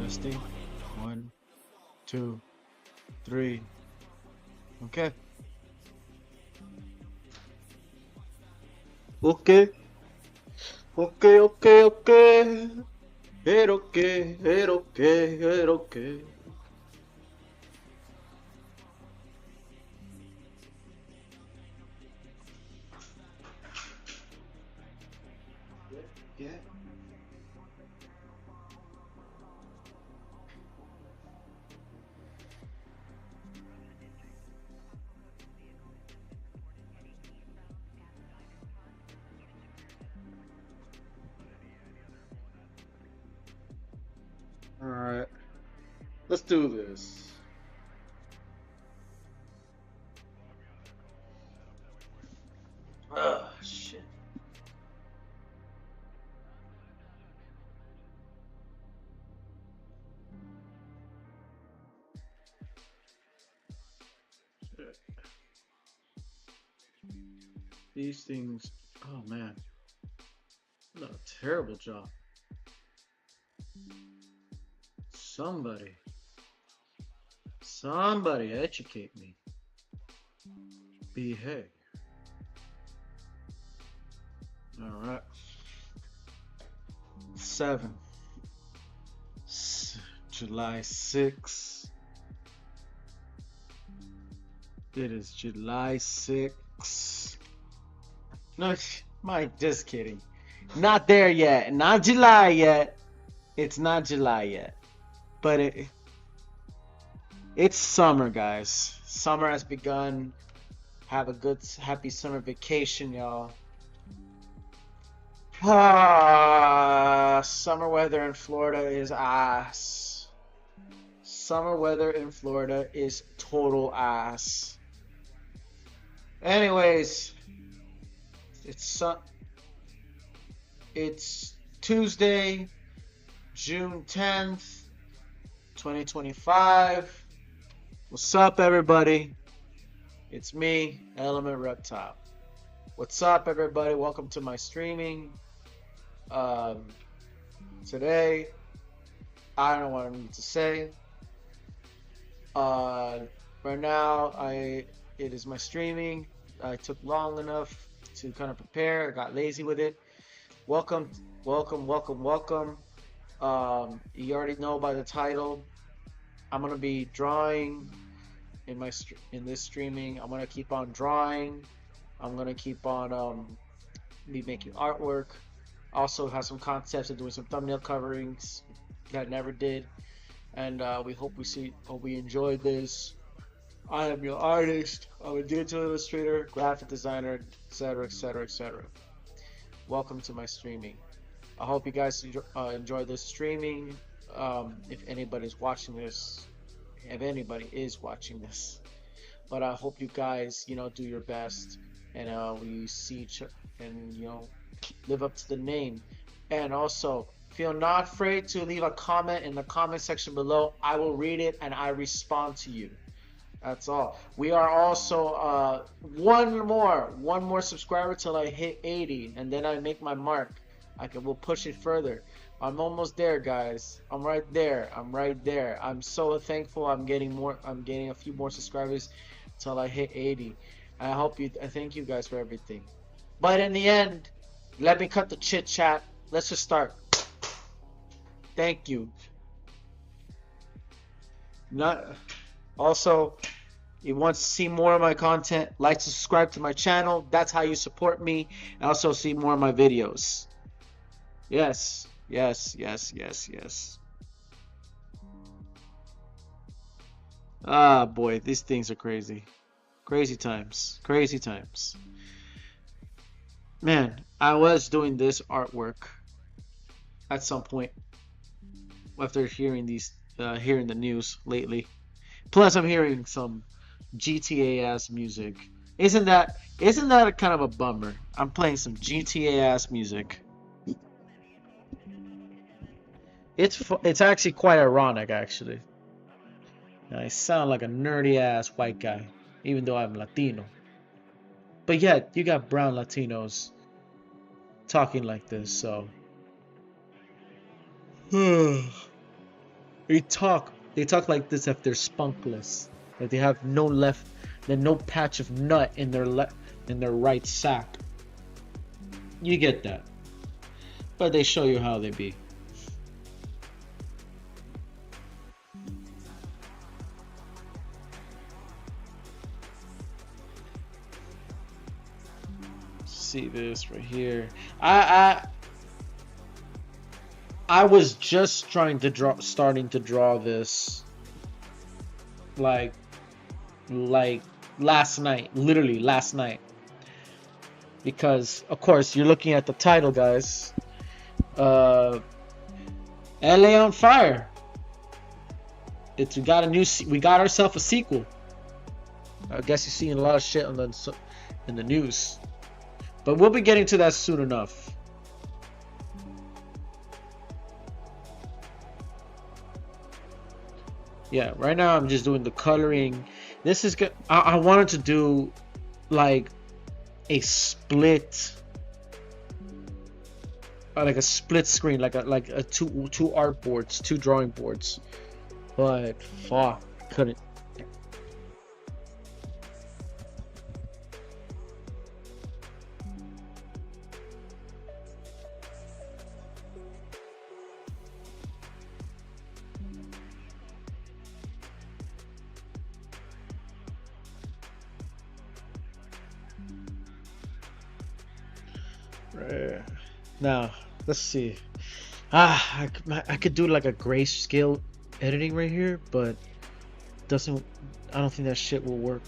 Testing. 1, 2, 3. Okay. Okay. Okay, okay, okay. It okay, it okay, it okay. Yeah. All right. Let's do this. Ah, shit. These things. Oh man, what a terrible job. Somebody, somebody educate me. Behave. All right. 7. July 6th. It is July 6th. No, Mike, just kidding. Not there yet. Not July yet. It's not July yet. But it's summer, guys. Summer has begun. Have a good, happy summer vacation, y'all. Summer weather in Florida is ass. Summer weather in Florida is total ass. Anyways, it's it's Tuesday, June 10th, 2025. What's up, everybody? It's me, Element Reptile. What's up, everybody? Welcome to my streaming. Today, I don't know what I need to say. Right now, it is my streaming. I took long enough to kind of prepare. I got lazy with it. Welcome, welcome, welcome, welcome. You already know by the title. I'm gonna be drawing in this streaming. I'm gonna keep on drawing. I'm gonna keep on be making artwork. Also have some concepts of doing some thumbnail coverings that I never did, and we hope we enjoy this. I am your artist. I'm a digital illustrator, graphic designer, etc., etc., etc. Welcome to my streaming. I hope you guys enjoy this streaming. If anybody's watching this, if anybody is watching this, but I hope you guys, do your best, and we see each and live up to the name. And also, feel not afraid to leave a comment in the comment section below. I will read it and I respond to you. That's all. We are also one more subscriber till I hit 80, and then I make my mark. We'll push it further. I'm almost there, guys. I'm right there. I'm so thankful. I'm getting a few more subscribers till I hit 80. I thank you guys for everything. But in the end, let me cut the chit chat. Let's just start. Thank you. Also, if you want to see more of my content, like, subscribe to my channel. That's how you support me. And also see more of my videos. Yes, yes, yes, yes, yes. Ah, boy, these things are crazy. Crazy times. Crazy times. Man, I was doing this artwork at some point after hearing hearing the news lately. Plus, I'm hearing some GTA ass music. Isn't that a kind of a bummer? I'm playing some GTA ass music. It's actually quite ironic, actually. I sound like a nerdy ass white guy, even though I'm Latino. But yet, you got brown Latinos talking like this, so. They talk like this if they're spunkless. Like they have no left, then no patch of nut in their in their right sack. You get that. But they show you how they be. See this right here. I I was just starting to draw this like like last night, literally last night, because of course you're looking at the title, guys. LA on fire. It's we got ourselves a sequel. I guess you're seeing a lot of shit on in the news, but we'll be getting to that soon enough. Yeah, right now I'm just doing the coloring. This is good. I wanted to do like a split, like a split screen, like a two art boards, two drawing boards, but fuck, couldn't. Now, let's see. I could do like a grayscale editing right here, but doesn't. I don't think that shit will work.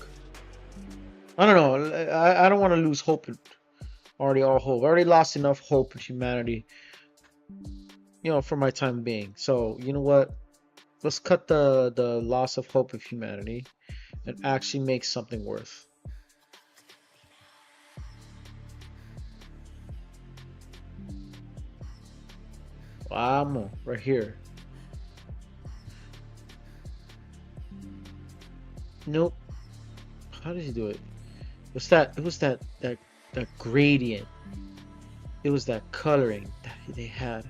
I don't know. I don't want to lose hope. Already all hope. I already lost enough hope in humanity, for my time being. So you know what? Let's cut the loss of hope of humanity and actually make something worth. Vamos, right here. Nope. How did he do it? It was that gradient. It was that coloring that they had.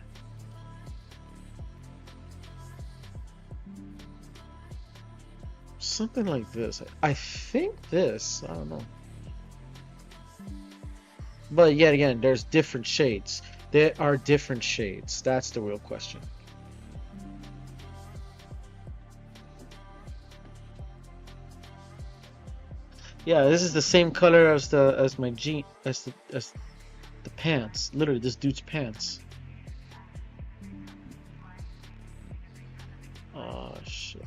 Something like this. I think this. I don't know. But yet again, there's different shades. There are different shades. That's the real question. Yeah, this is the same color as my jean as the pants. Literally, this dude's pants. Oh shit.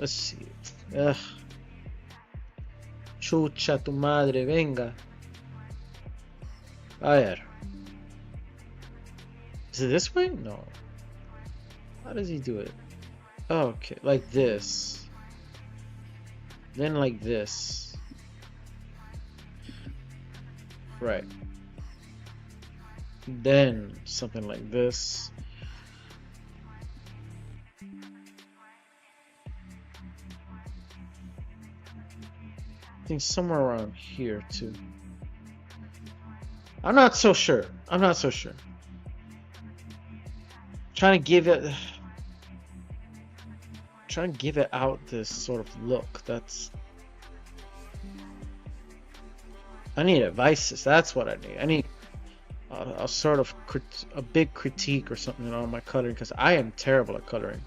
Let's see. Ugh. Chucha tu madre, venga. A ver. Is it this way? No. How does he do it? Okay, like this. Then like this. Right. Then something like this. I think somewhere around here too. I'm not so sure. I'm not so sure. Trying to give it out this sort of look. I need advices. That's what I need. I need a sort of a big critique or something on my coloring, because I am terrible at coloring.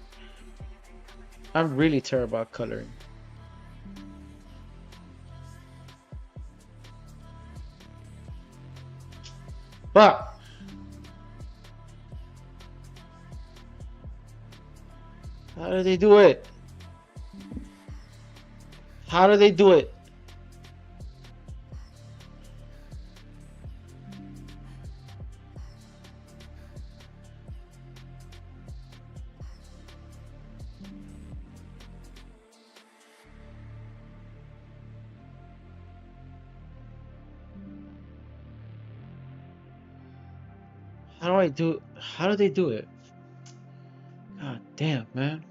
I'm really terrible at coloring. But how do they do it? How do they do it? How do they do it? God damn, man.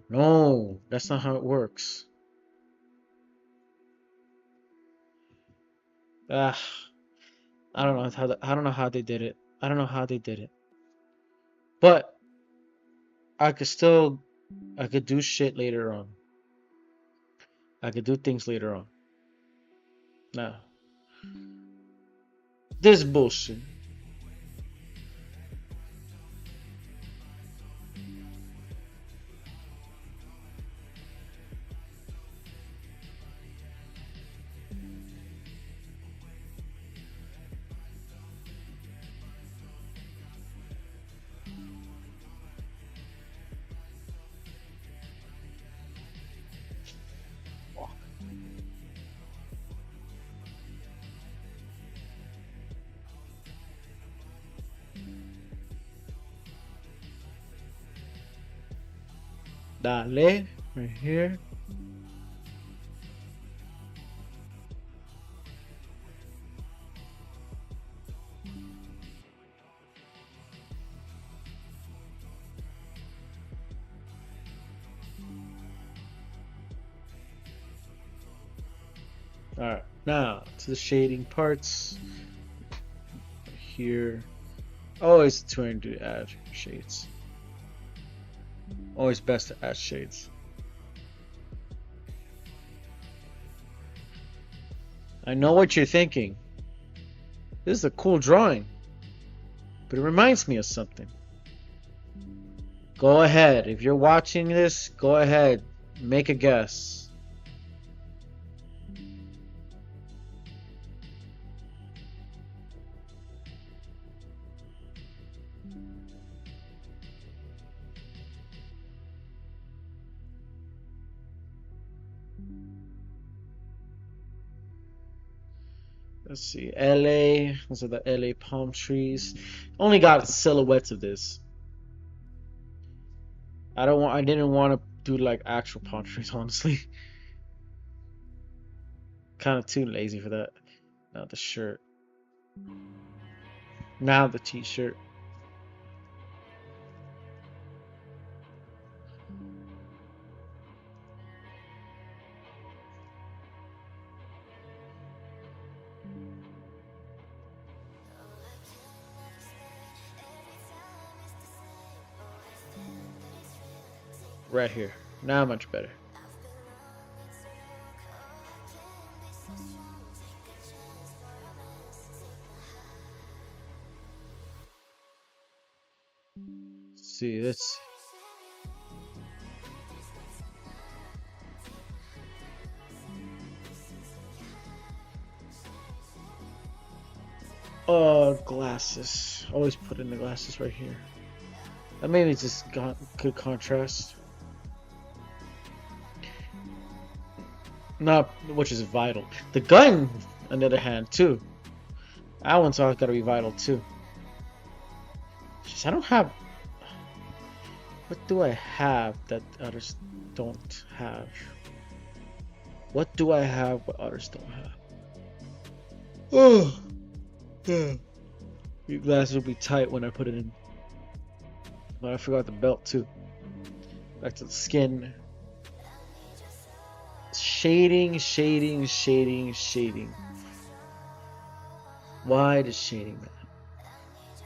No, that's not how it works. Ah, I don't know how they did it. I don't know how they did it. But I could still I could do shit later on. I could do things later on. Now, this bullshit. Dale, right here. Alright, now to the shading parts. Here. Always trying to add shades. Always best to add shades. I know what you're thinking. This is a cool drawing, but it reminds me of something. Go ahead. If you're watching this, go ahead. Make a guess. Let's see. LA. Those are the LA palm trees. Only got silhouettes of this. I didn't want to do like actual palm trees, honestly. Kind of too lazy for that. Now the shirt. Now the t-shirt. Right here. Now much better. Let's see this. Glasses. Always put in the glasses right here. That maybe just got good contrast. Not, which is vital. The gun, on the other hand, too. That one's always got to be vital too. Just, I don't have. What do I have that others don't have? What do I have what others don't have? Oh, yeah. Your glasses will be tight when I put it in. But I forgot the belt too. Back to the skin. Shading, shading, shading, shading. Why the shading, man?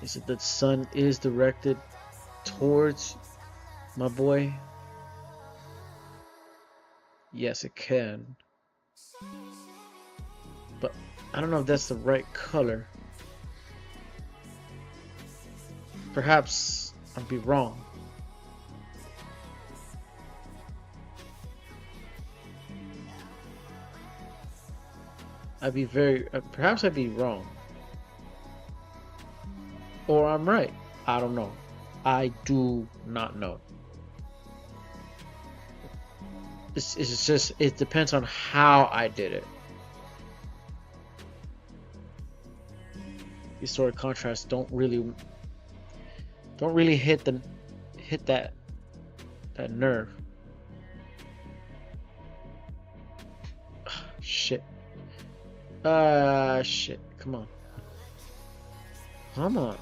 Is it that the sun is directed towards my boy? Yes, it can. But I don't know if that's the right color. Perhaps I'd be wrong. Perhaps I'd be wrong. Or I'm right. I don't know. I do not know. It's just, it depends on how I did it. These sort of contrasts don't really hit that nerve. Shit. Shit. Come on. Come on.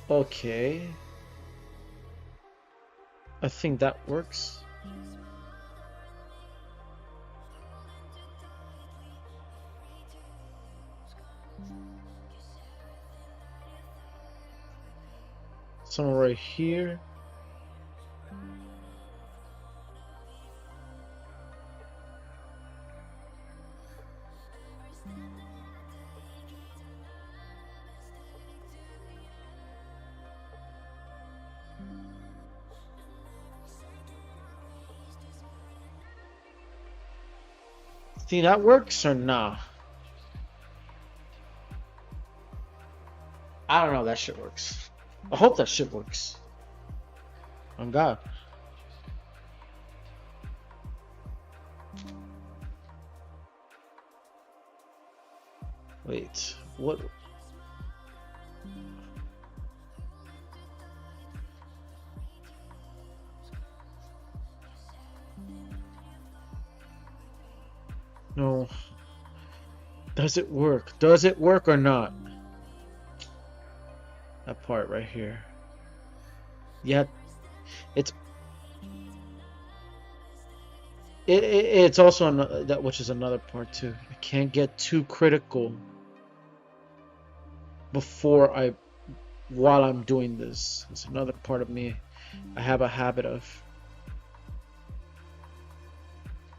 Okay. I think that works. Somewhere right here. Think that works or nah? I don't know if that shit works. I hope that shit works. On God. Wait, what? No. Does it work? Does it work or not? That part right here. Yeah, it's it's also that, which is another part too. I can't get too critical before while I'm doing this. It's another part of me. I have a habit of.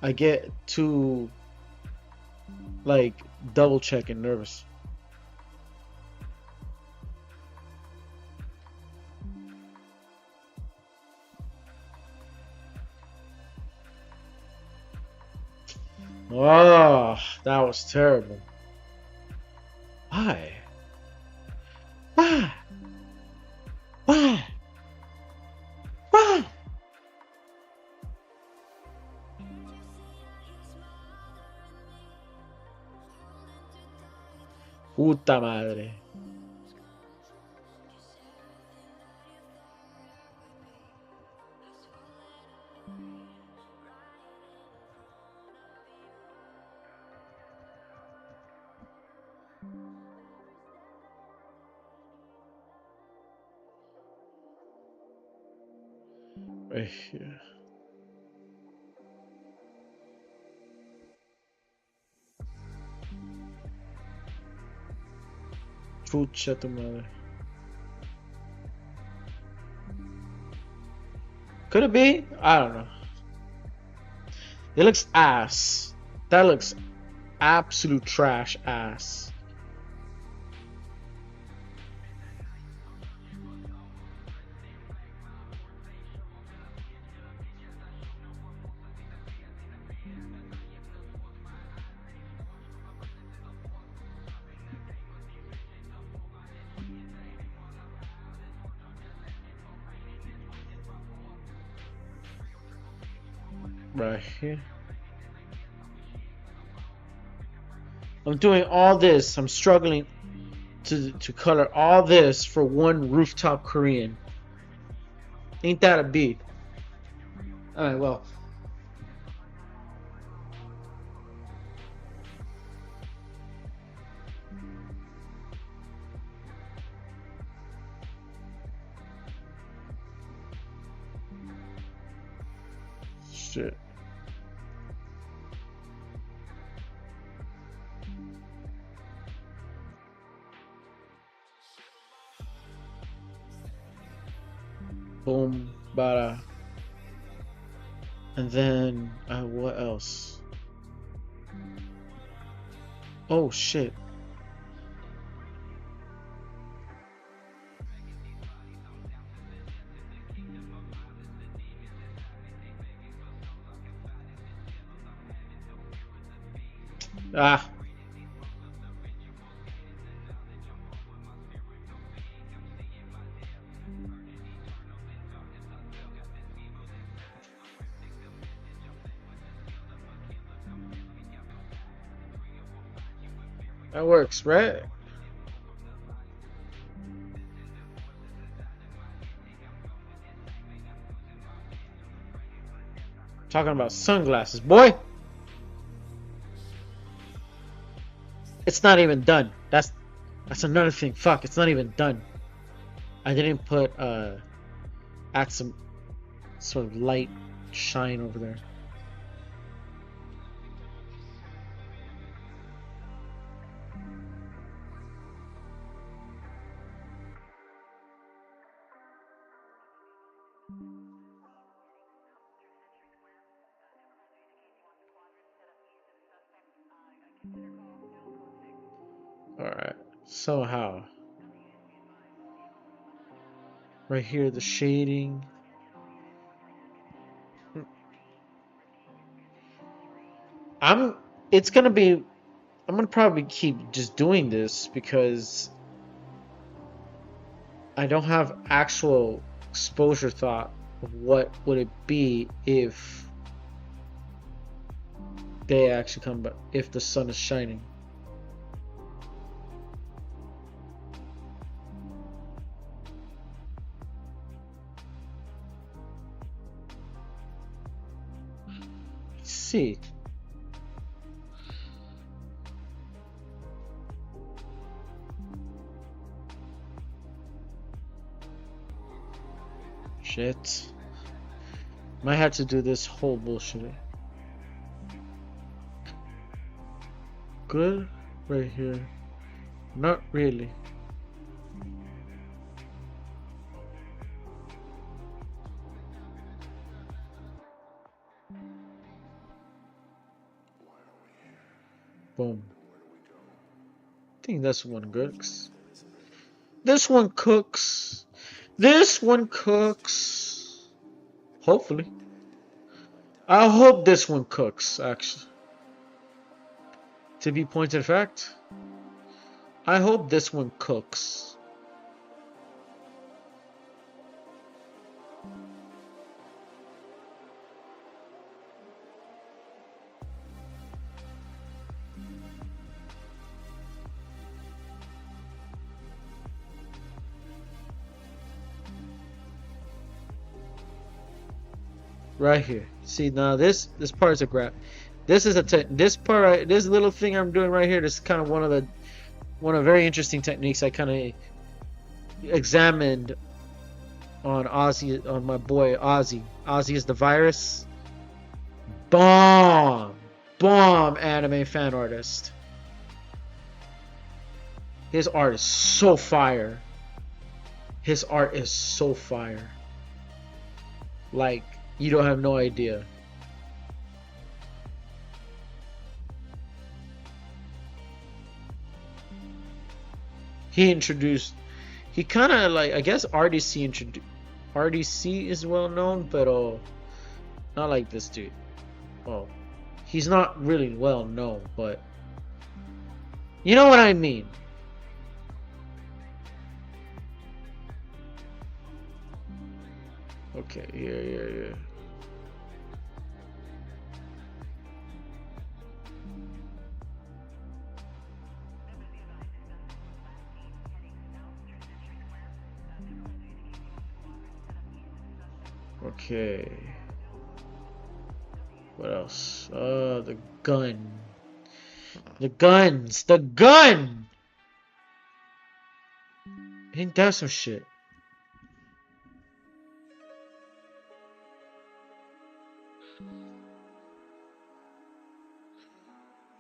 I get too like double check and nervous. Oh, that was terrible. Why? Why? Why? Why? Puta madre. Right here. Chucha tu madre. Could it be? I don't know. It looks ass. That looks absolute trash ass. Right here. I'm doing all this. I'm struggling to color all this for one rooftop Korean. Ain't that a beat? Alright, well. Shit. Boom, bada. And then, what else? Oh, shit. Ah. That works, right? Talking about sunglasses, boy. It's not even done. That's another thing. Fuck, it's not even done. I didn't put add some sort of light shine over there. Alright, so how? Right here, the shading. I'm it's gonna be I'm gonna probably keep just doing this because I don't have actual exposure thought of what would it be if they actually come back, if the sun is shining. Let's see. Shit. Might have to do this whole bullshit. Good right here. Not really. Boom. I think this one cooks. This one cooks. This one cooks. Hopefully. I hope this one cooks, actually. To be pointed fact, I hope this one cooks. Right here. See, now this part is a grab. This is this part, this little thing I'm doing right here. This is kind of one of very interesting techniques I kind of examined on Ozzy, on my boy Ozzy. Ozzy is the virus. Bomb anime fan artist. His art is so fire. His art is so fire. Like, you don't have no idea. He kind of like, I guess RDC is well known, but not like this dude. Oh, he's not really well known, but you know what I mean. Okay, yeah. Okay. What else? The gun. The guns. The gun! Ain't that some shit?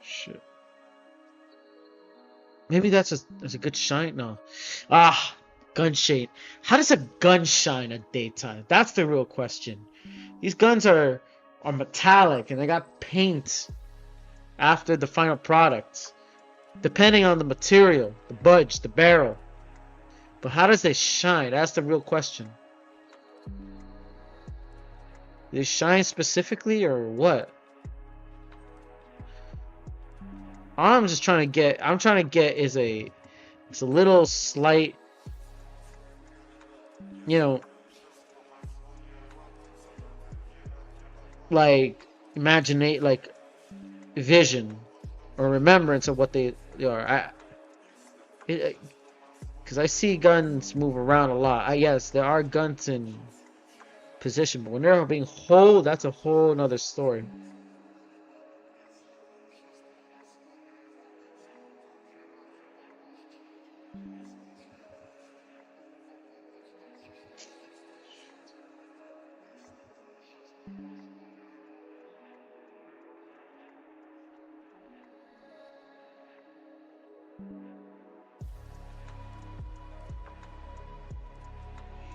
Shit. Maybe that's a good shine. No. Gun shade. How does a gun shine at daytime? That's the real question. These guns are metallic and they got paint after the final product, depending on the material, the budge, the barrel. But how does they shine? That's the real question. They shine specifically or what? All I'm trying to get is a little slight, you know, like like vision or remembrance of what they are. Because I see guns move around a lot. Yes, there are guns in position, but when they're being hold, that's a whole nother story.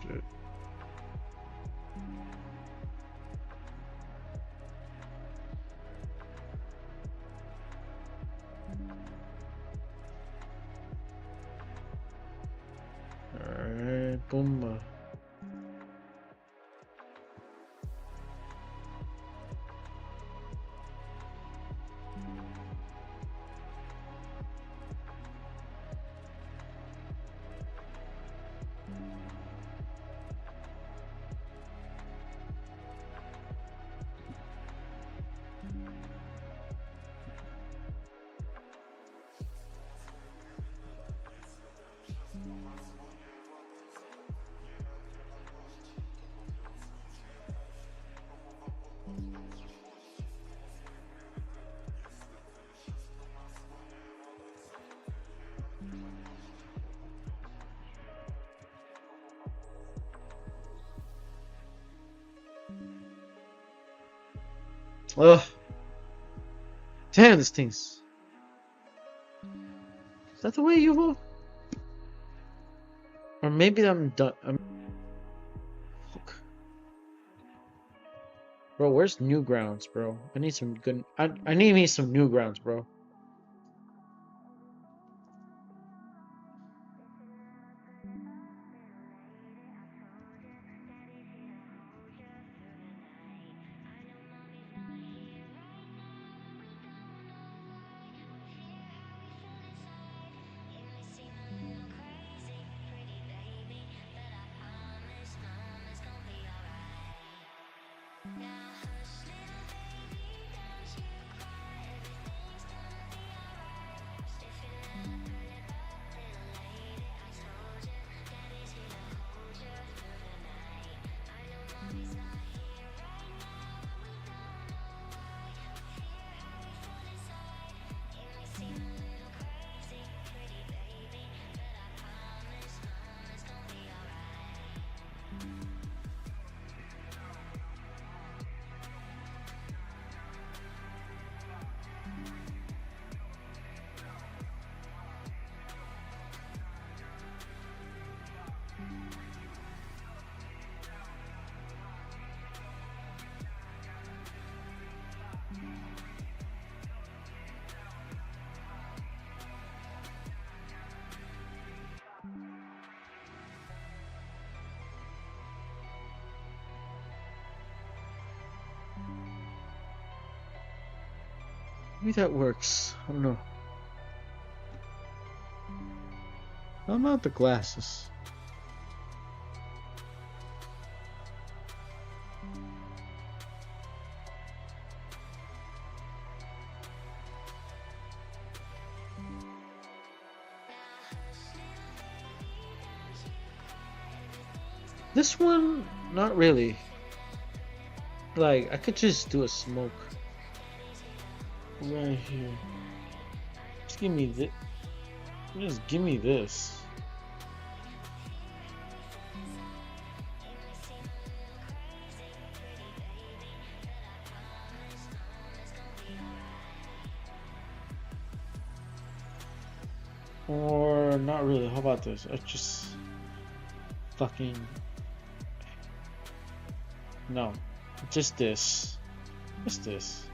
Shit. Alright, boom. Ugh. Damn, this thing's. Is that the way you will? Or maybe I'm done. Fuck. Bro, where's Newgrounds, bro? I need some good. I need me some Newgrounds, bro. Maybe that works. I don't know. How about the glasses? This one, not really. Like, I could just do a smoke right here. Just give me this. Just give me this. Or not really. How about this? I just fucking no. Just this. Just this.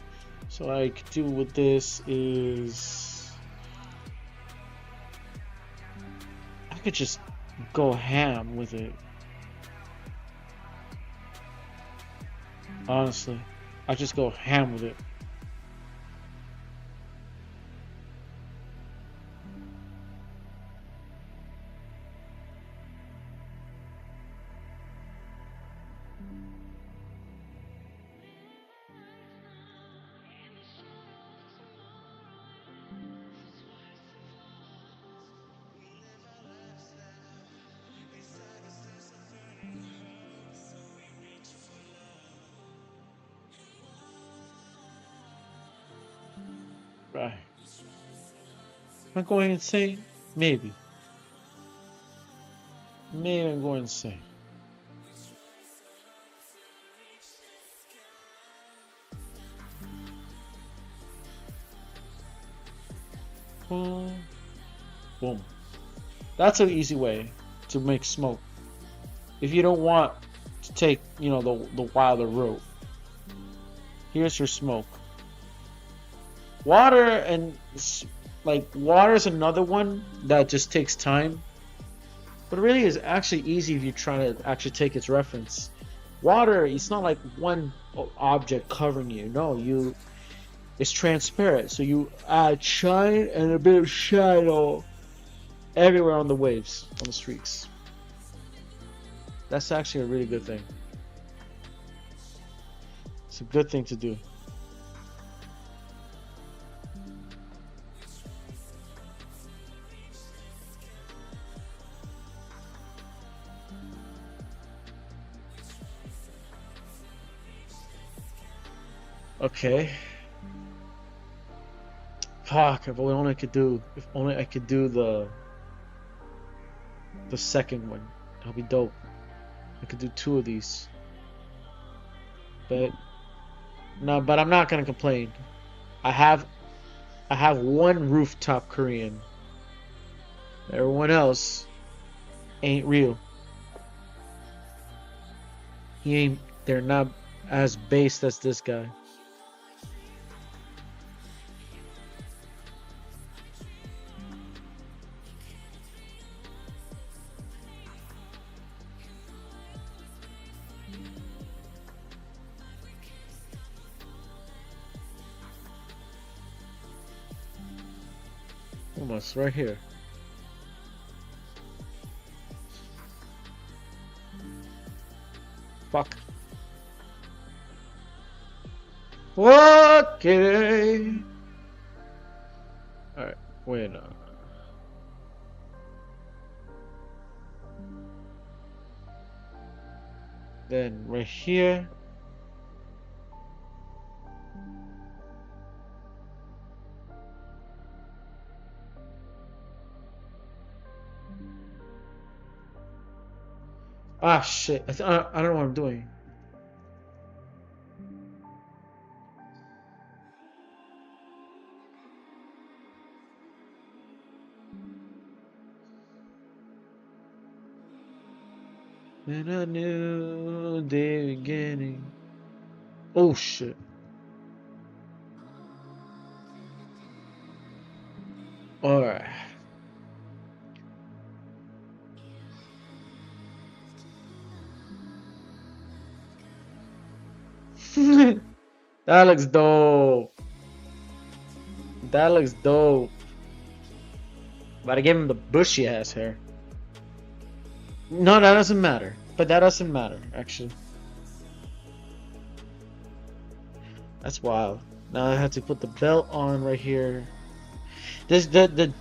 So what I could do with this is I could just go ham with it. Honestly, I just go ham with it. Right. Am I going insane? Maybe. Maybe I'm going insane. Boom. Boom. That's an easy way to make smoke. if you don't want to take, you know, the wilder route. Here's your smoke. Water and like water is another one that just takes time, but it really is actually easy if you try to actually take its reference. Water, it's not like one object covering you. No, it's transparent, so you add shine and a bit of shadow everywhere on the waves, on the streaks. That's actually a really good thing. It's a good thing to do. Okay. Fuck, if only I could do, if only I could do the second one. That'll be dope. I could do two of these. But no, but I'm not gonna complain. I have I have one rooftop Korean. Everyone else ain't real. They're not as based as this guy. Almost right here. Fuck. Okay. Alright, wait. Then right here. Ah, shit. I don't know what I'm doing. And I knew the beginning. Oh, shit. Alright. That looks dope. That looks dope. But I gave him the bushy ass hair. No, that doesn't matter. But that doesn't matter, actually. That's wild. Now I have to put the belt on right here. This the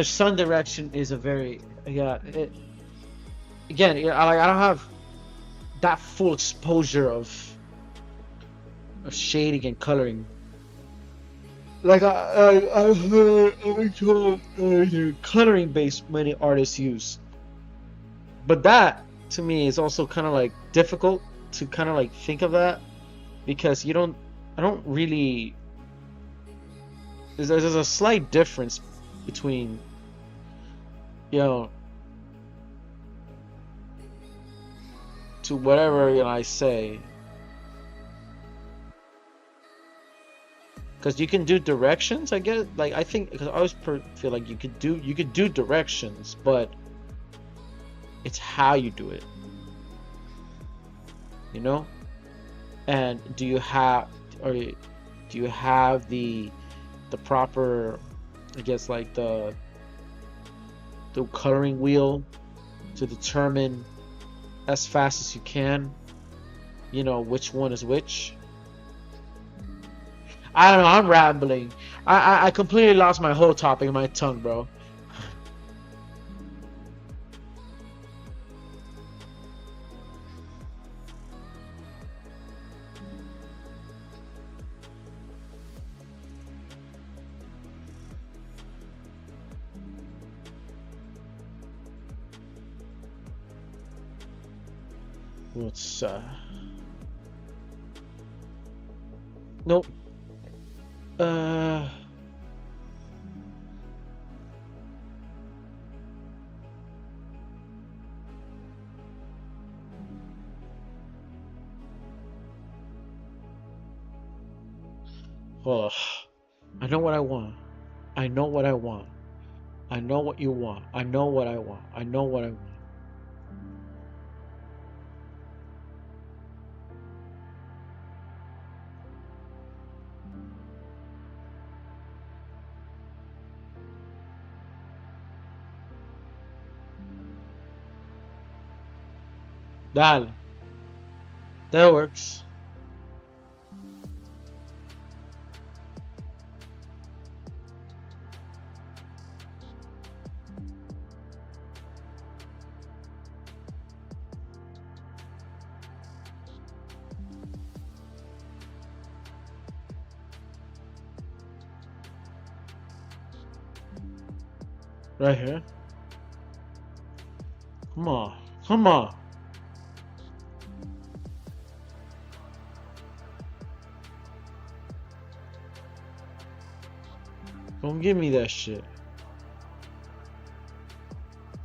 sun direction is a very, yeah. Again, I don't have that full exposure of shading and coloring. Like I've heard coloring based many artists use, but that to me is also kind of like difficult to kind of like think of that, because I don't really, there's a slight difference between, you know, to whatever, you know, I say, because you can do directions, I guess. Like I think, because I always feel like you could do directions, but it's how you do it, you know. And do you have the proper, I guess, like the coloring wheel to determine as fast as you can, you know, which one is which. I don't know, I'm rambling. I completely lost my whole topic in my tongue, bro. What's nope. Uh Ugh. I know what I want. I know what I want. I know what you want. I know what I want. I know what I want. Dale. That works. Right here. Come on. Come on. Don't give me that shit.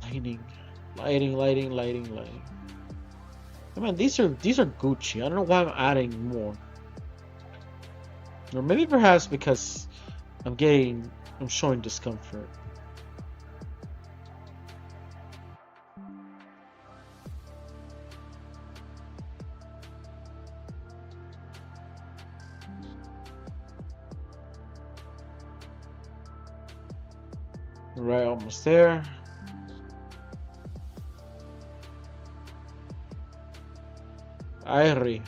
Lighting. Lighting, lighting, lighting, lighting. I mean, these are Gucci. I don't know why I'm adding more. Or maybe perhaps because I'm showing discomfort. Right, almost there. Irie.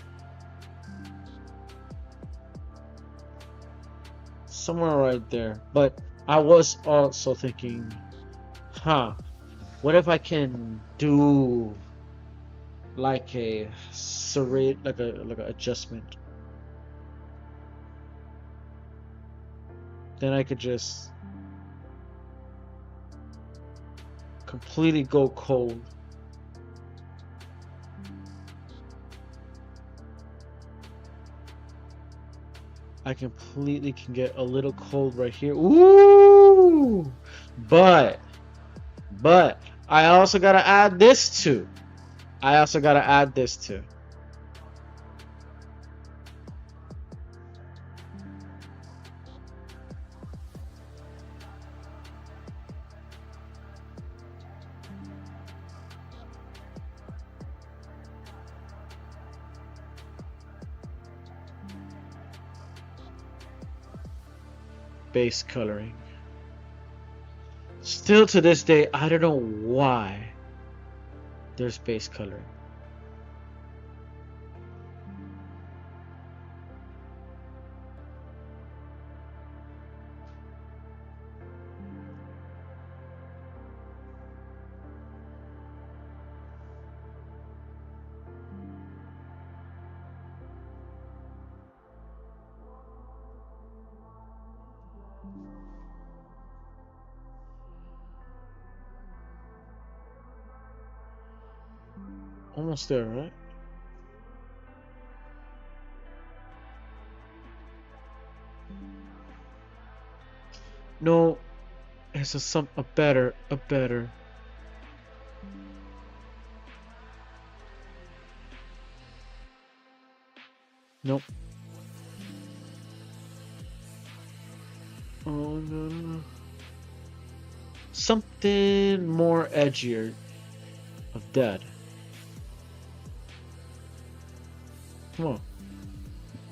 Somewhere right there. But I was also thinking, what if I can do like a serrate, like a adjustment? Then I could just completely go cold. I completely can get a little cold right here. Ooh! But I also gotta add this too. I also gotta add this too. Base coloring. Still to this day, I don't know why there's base coloring. Almost there, right? No, it's a better. Nope. Oh no. Something more edgier of that. Come on.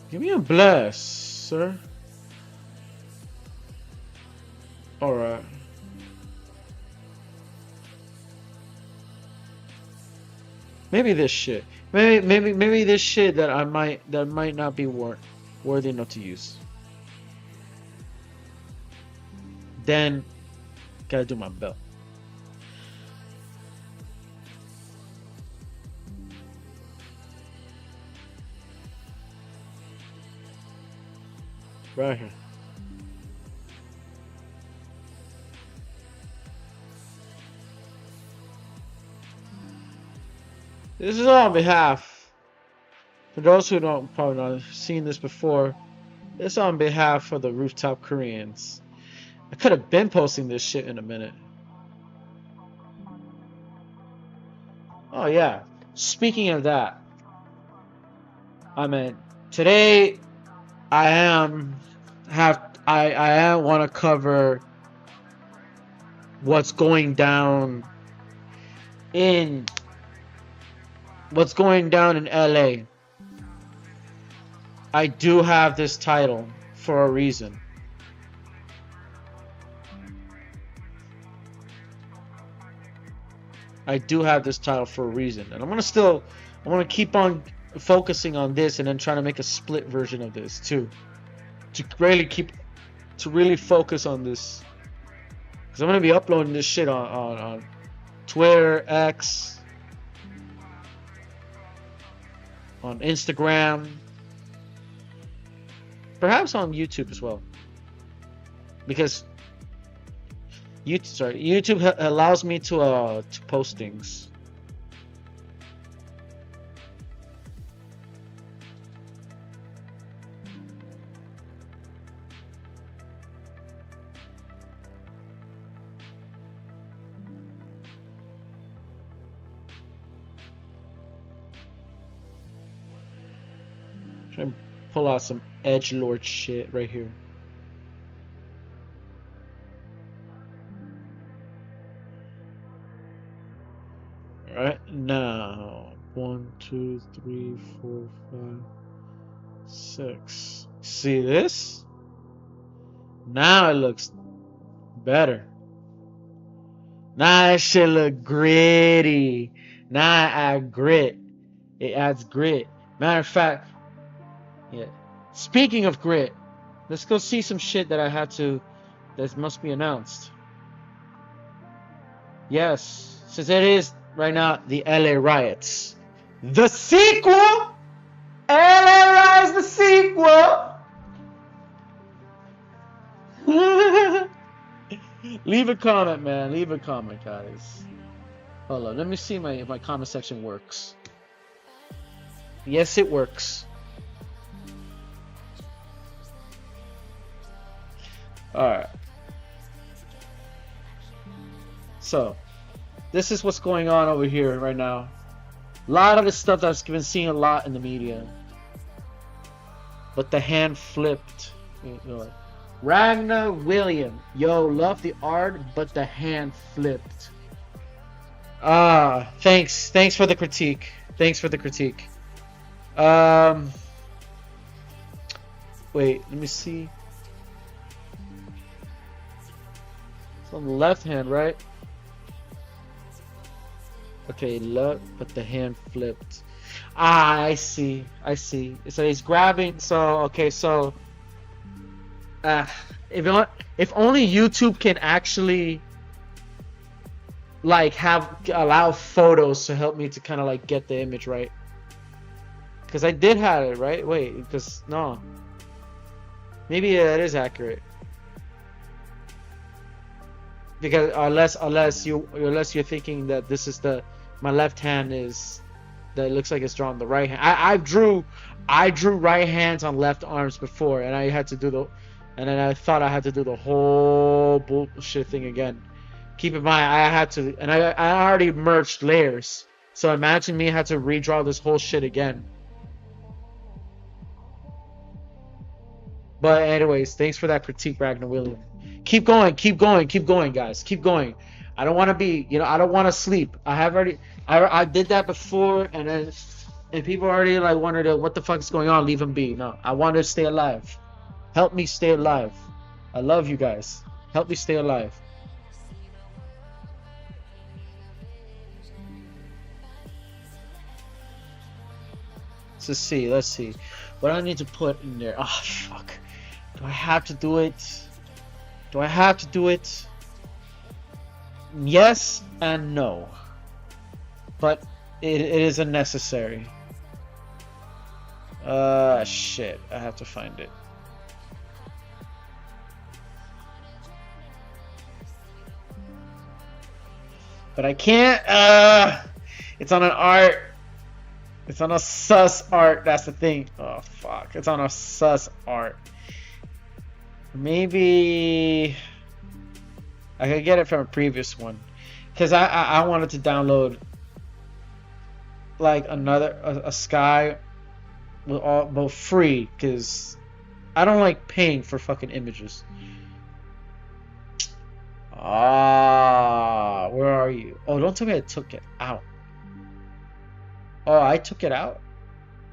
Give me a blast, sir. Alright. Maybe this shit. Maybe this shit that might not be worthy enough to use. Then gotta do my belt. Right here. This is on behalf, for those who don't probably not seen this before, this is on behalf of the rooftop Koreans. I could have been posting this shit in a minute. Oh yeah. Speaking of that, I mean, today I am I want to cover what's going down in LA. I do have this title for a reason. I do have this title for a reason, and I want to keep on focusing on this, and then trying to make a split version of this too, to really focus on this, because I'm gonna be uploading this shit on Twitter, X, on Instagram, perhaps on YouTube as well, because YouTube allows me to post things. Try and pull out some edgelord shit right here. Alright, now 1, 2, 3, 4, 5, 6. See this? Now it looks better. Now that shit look gritty. Now I add grit. It adds grit. Matter of fact, yeah. Speaking of grit, let's go see some shit that must be announced. Yes, since it is right now the LA Riots. The sequel! LA Riots, the sequel! Leave a comment, man. Leave a comment, guys. Hold on. Let me see if my comment section works. Yes, it works. Alright. So, this is what's going on over here right now. A lot of the stuff that's been seen a lot in the media. But the hand flipped. Ragnar William. Yo, love the art, but the hand flipped. Thanks. Thanks for the critique. Thanks for the critique. Wait, let me see. It's on the left hand, right? Okay, look, but the hand flipped. I see. So he's grabbing. So okay, so if only YouTube can actually like allow photos to help me to kind of like get the image right. Because I did have it right. Wait, because no. Maybe that is accurate. Because unless you're thinking that this is my left hand is that it looks like it's drawn the right hand. I drew right hands on left arms before, and then I thought I had to do the whole bullshit thing again. Keep in mind, I had to, and I already merged layers. So imagine me had to redraw this whole shit again. But anyways, thanks for that critique, Ragnar William. Keep going, guys. Keep going. I don't want to be, I don't want to sleep. I did that before, and people already like wondered what the fuck is going on. Leave him be. No, I want to stay alive. Help me stay alive. I love you guys. Help me stay alive. Let's see. What do I need to put in there? Oh, fuck. Do I have to do it? Yes and no. But it isn't necessary. Shit. I have to find it. But I can't, it's on an art. It's on a sus art, that's the thing. Oh, fuck. It's on a sus art. Maybe I could get it from a previous one. Because I wanted to download like a sky with both free. Because I don't like paying for fucking images. Ah, where are you? Oh, don't tell me I took it out. Oh, I took it out?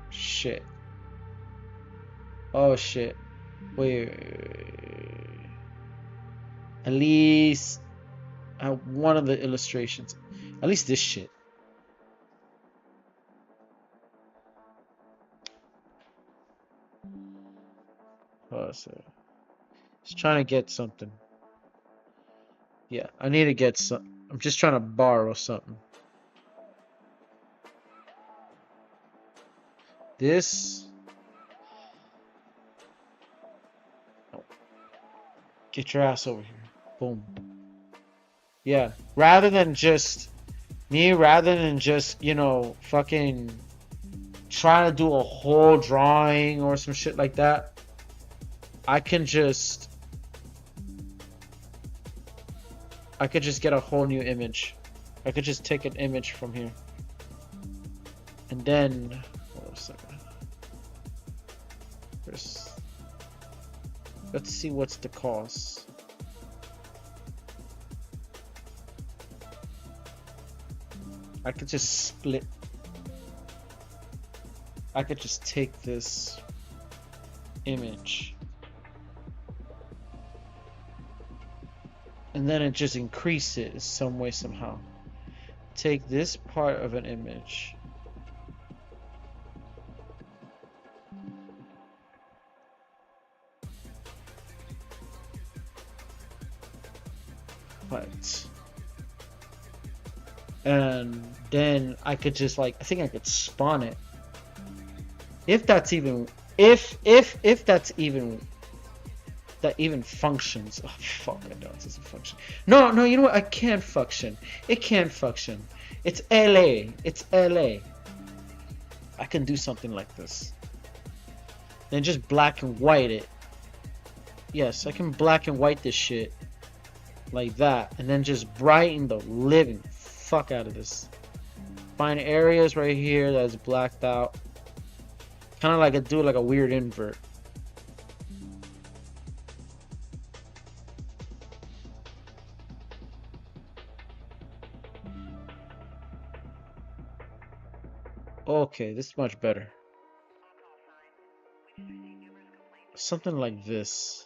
Shit. Oh, shit. Wait. At least one of the illustrations. At least this shit. Oh, so just trying to get something. Yeah, I need to get some. I'm just trying to borrow something. This. Oh, get your ass over here. Boom. Yeah. Rather than just you know, fucking trying to do a whole drawing or some shit like that, I could just get a whole new image. I could just take an image from here. And then, hold on a second. Let's see what's the cost. I could just split. I could just take this image. And then it just increases some way, somehow. Take this part of an image. But and then I could just like, I think I could spawn it. If that's even, if that's even, that even functions. Oh fuck, I know it doesn't function. No, you know what? I can function. It can function. It's LA. It's LA. I can do something like this. Then just black and white it. Yes, I can black and white this shit like that, and then just brighten the living fuck out of this. Find areas right here that's blacked out. Kind of like do like a weird invert. Okay, this is much better. Something like this.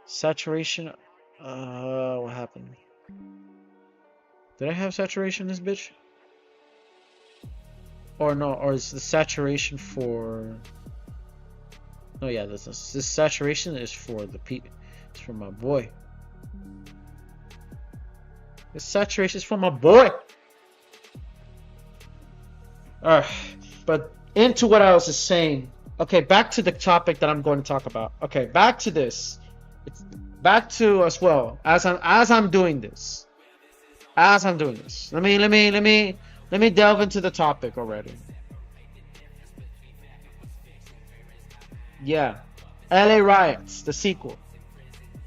Saturation. What happened? Did I have saturation in this bitch? Or no, or is the saturation for... Oh yeah, this saturation is for the it's for my boy. This saturation is for my boy. Alright, but into what I was just saying. Okay, back to the topic that I'm going to talk about. Okay, back to this. It's back to as well as I'm doing this. As I'm doing this, let me delve into the topic already. Yeah, LA Riots, the sequel.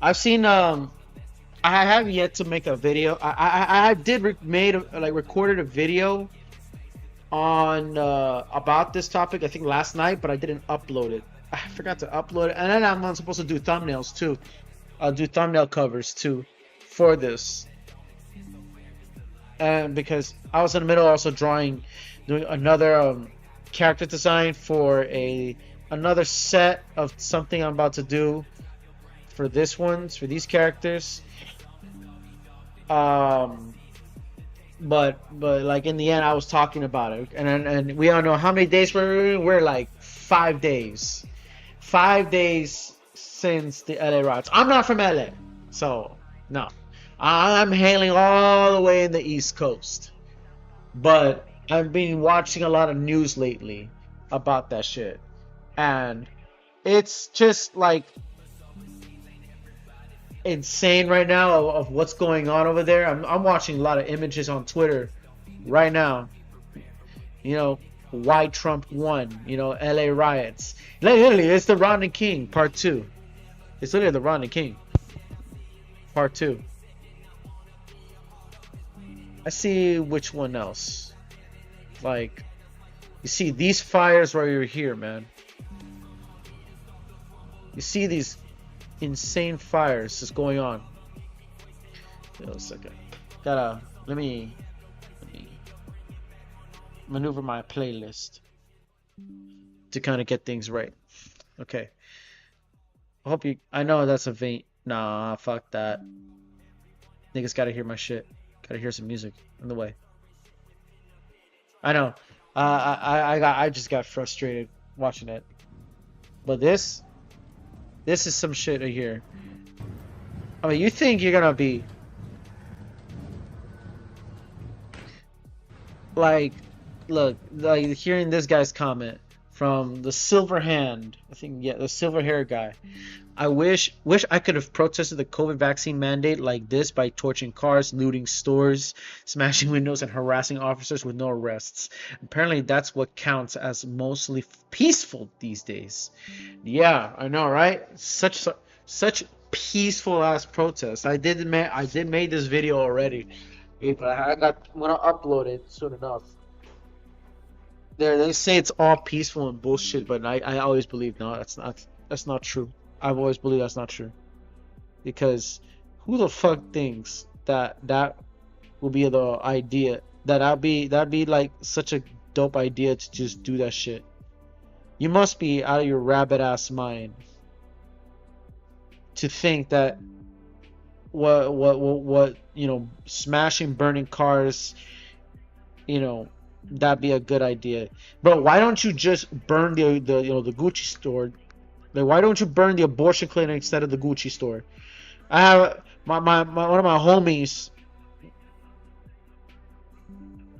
I've seen. I have yet to make a video. I did recorded a video on about this topic. I think last night, but I didn't upload it. I forgot to upload it, and then I'm supposed to do thumbnails too. I'll do thumbnail covers too for this. And because I was in the middle also doing another character design for another set of something I'm about to do for these characters. But like in the end I was talking about it, and we all know how many days we're like 5 days. 5 days since the LA riots. I'm not from LA, so no. I'm hailing all the way in the East Coast, but I've been watching a lot of news lately about that shit, and it's just like insane right now of what's going on over there. I'm watching a lot of images on Twitter right now. You know, why Trump won. You know, LA riots. Literally, it's the Rodney King Part 2. It's literally the Rodney King Part 2. I see which one else. Like, you see these fires right over here, man. You see these insane fires just going on. Wait a second. Let me maneuver my playlist to kind of get things right. Okay. I hope you. I know that's a vein. Nah, fuck that. Niggas gotta hear my shit. Gotta hear some music on the way. I know. I just got frustrated watching it. But this is some shit right here. I mean, you think you're gonna be like, look, like hearing this guy's comment from the silver hand. I think, yeah, the silver hair guy. I wish I could have protested the COVID vaccine mandate like this by torching cars, looting stores, smashing windows, and harassing officers with no arrests. Apparently, that's what counts as mostly peaceful these days. Yeah, I know, right? Such peaceful ass protests. I did make this video already, but I'm gonna upload it soon enough. There, they say it's all peaceful and bullshit, but I always believe no, that's not true. I've always believed that's not true because who the fuck thinks that that will be the idea that'd be like such a dope idea to just do that shit. You must be out of your rabbit ass mind to think that what you know, smashing, burning cars, you know, that'd be a good idea. Bro, why don't you just burn the you know, the Gucci store? Like, why don't you burn the abortion clinic instead of the Gucci store? I have my one of my homies.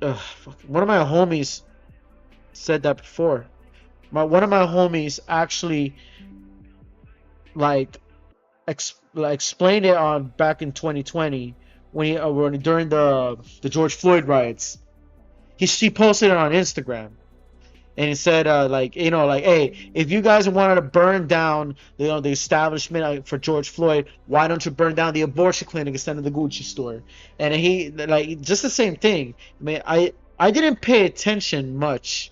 One of my homies said that before. One of my homies actually like explained it on back in 2020 when during the George Floyd riots. He posted it on Instagram. And he said, like, you know, like, hey, if you guys wanted to burn down, you know, the establishment for George Floyd, why don't you burn down the abortion clinic instead of the Gucci store? And he, like, just the same thing. I mean, I didn't pay attention much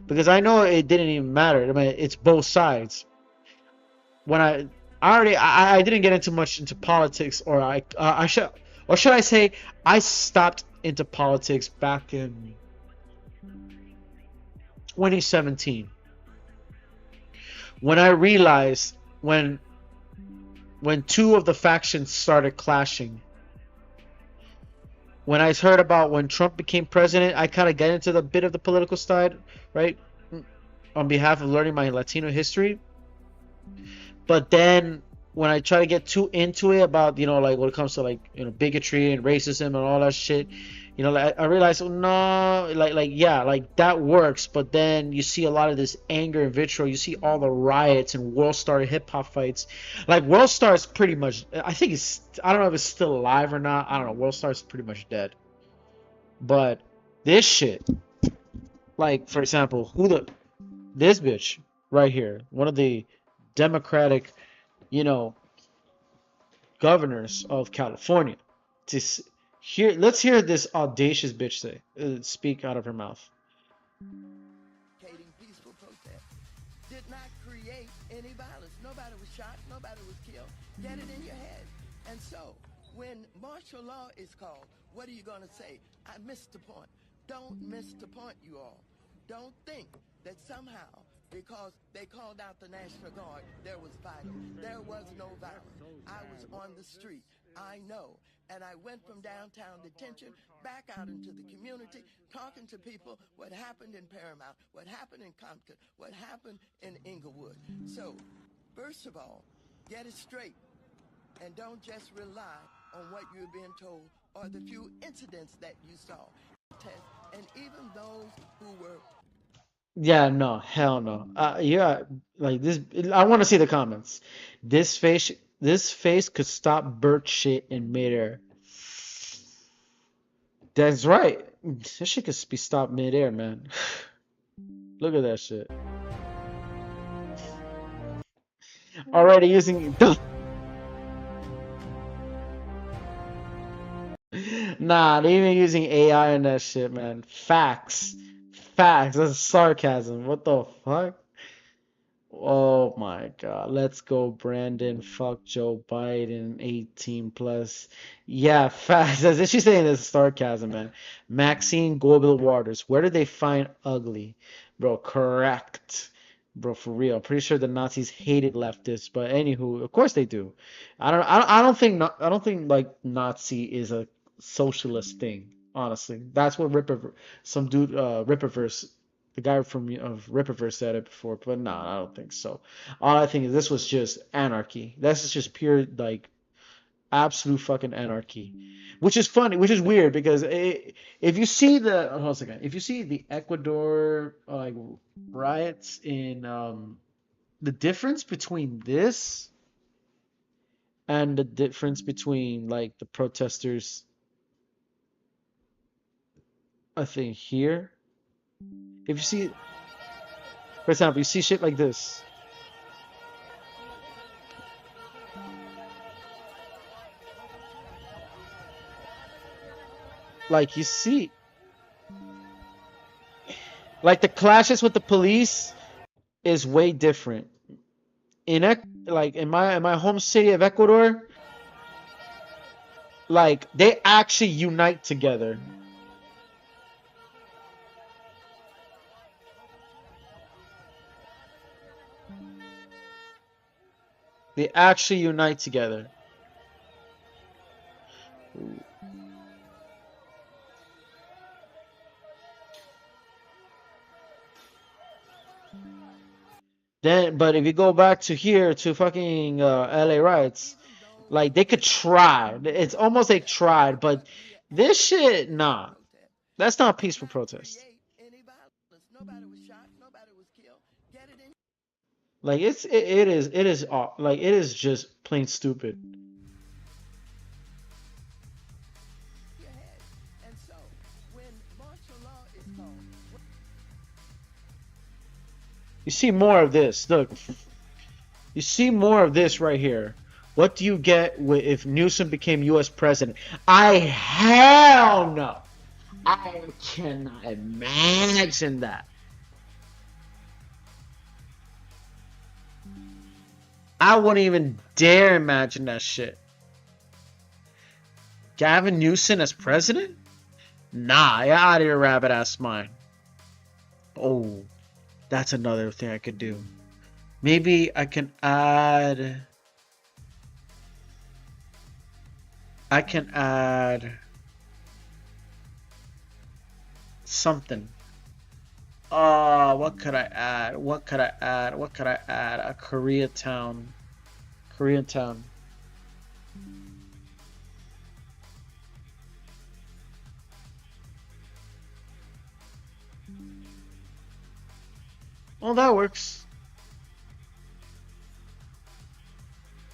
because I know it didn't even matter. I mean, it's both sides. When I didn't get into much into politics, or I should, or should I say, I stopped into politics back in 2017 when I realized when two of the factions started clashing. When I heard about when Trump became president, I kind of get into the bit of the political side, right? On behalf of learning my Latino history. But then when I try to get too into it about, you know, like when it comes to like, you know, bigotry and racism and all that shit, you know, like, I realized, oh, no, yeah, like that works. But then you see a lot of this anger and vitriol. You see all the riots and World Star hip hop fights. Like World Star is pretty much, I think it's, I don't know if it's still alive or not. I don't know. World Star is pretty much dead. But this shit, like for example, this bitch right here, one of the Democratic, you know, governors of California, to let's hear this audacious bitch speak out of her mouth. Peaceful protest did not create any violence. Nobody was shot, nobody was killed. Get it in your head. And so, when martial law is called, what are you going to say? I missed the point. Don't miss the point, you all. Don't think that somehow, because they called out the National Guard, there was violence. There was no violence. I was on the street. I know. And I went from downtown detention back out into the community, talking to people what happened in Paramount, what happened in Compton, what happened in Inglewood. So, first of all, get it straight. And don't just rely on what you're being told or the few incidents that you saw. And even those who were... Yeah, no, hell no. Yeah, like this. I want to see the comments. This face could stop bird shit in midair. That's right. This shit could be stopped midair, man. Look at that shit. Already using. Nah, they even using AI in that shit, man. Facts. Facts. That's sarcasm. What the fuck? Oh my God. Let's go, Brandon. Fuck Joe Biden. 18 plus. Yeah, fast. As if she's saying this is sarcasm, man. Maxine Goebel Waters. Where did they find ugly? Bro, correct. Bro, for real. Pretty sure the Nazis hated leftists, but anywho, of course they do. I don't think like Nazi is a socialist thing, honestly. That's what some dude Ripperverse, the guy from of Ripperverse said it before, but no, I don't think so. All I think is this was just anarchy. This is just pure like absolute fucking anarchy, which is funny, which is weird because if you see the hold on a second, if you see the Ecuador like riots in the difference between this and the difference between like the protesters, I think here, if you see, for example, you see shit like this. Like you see, like the clashes with the police is way different. Like in my home city of Ecuador, like they actually unite together. They actually unite together. Then, but if you go back to here to fucking LA riots, like they could try. It's almost like tried, but this shit, nah, that's not peaceful protest. Like it is like it is just plain stupid. You see more of this. Look, you see more of this right here. What do you get if Newsom became U.S. president? I hell no. I cannot imagine that. I wouldn't even dare imagine that shit. Gavin Newsom as president? Nah, you're out of your rabbit ass mind. Oh, that's another thing I could do. Maybe I can add. I can add something. What could I add? What could I add? What could I add? A Koreatown. Koreatown. Well, that works.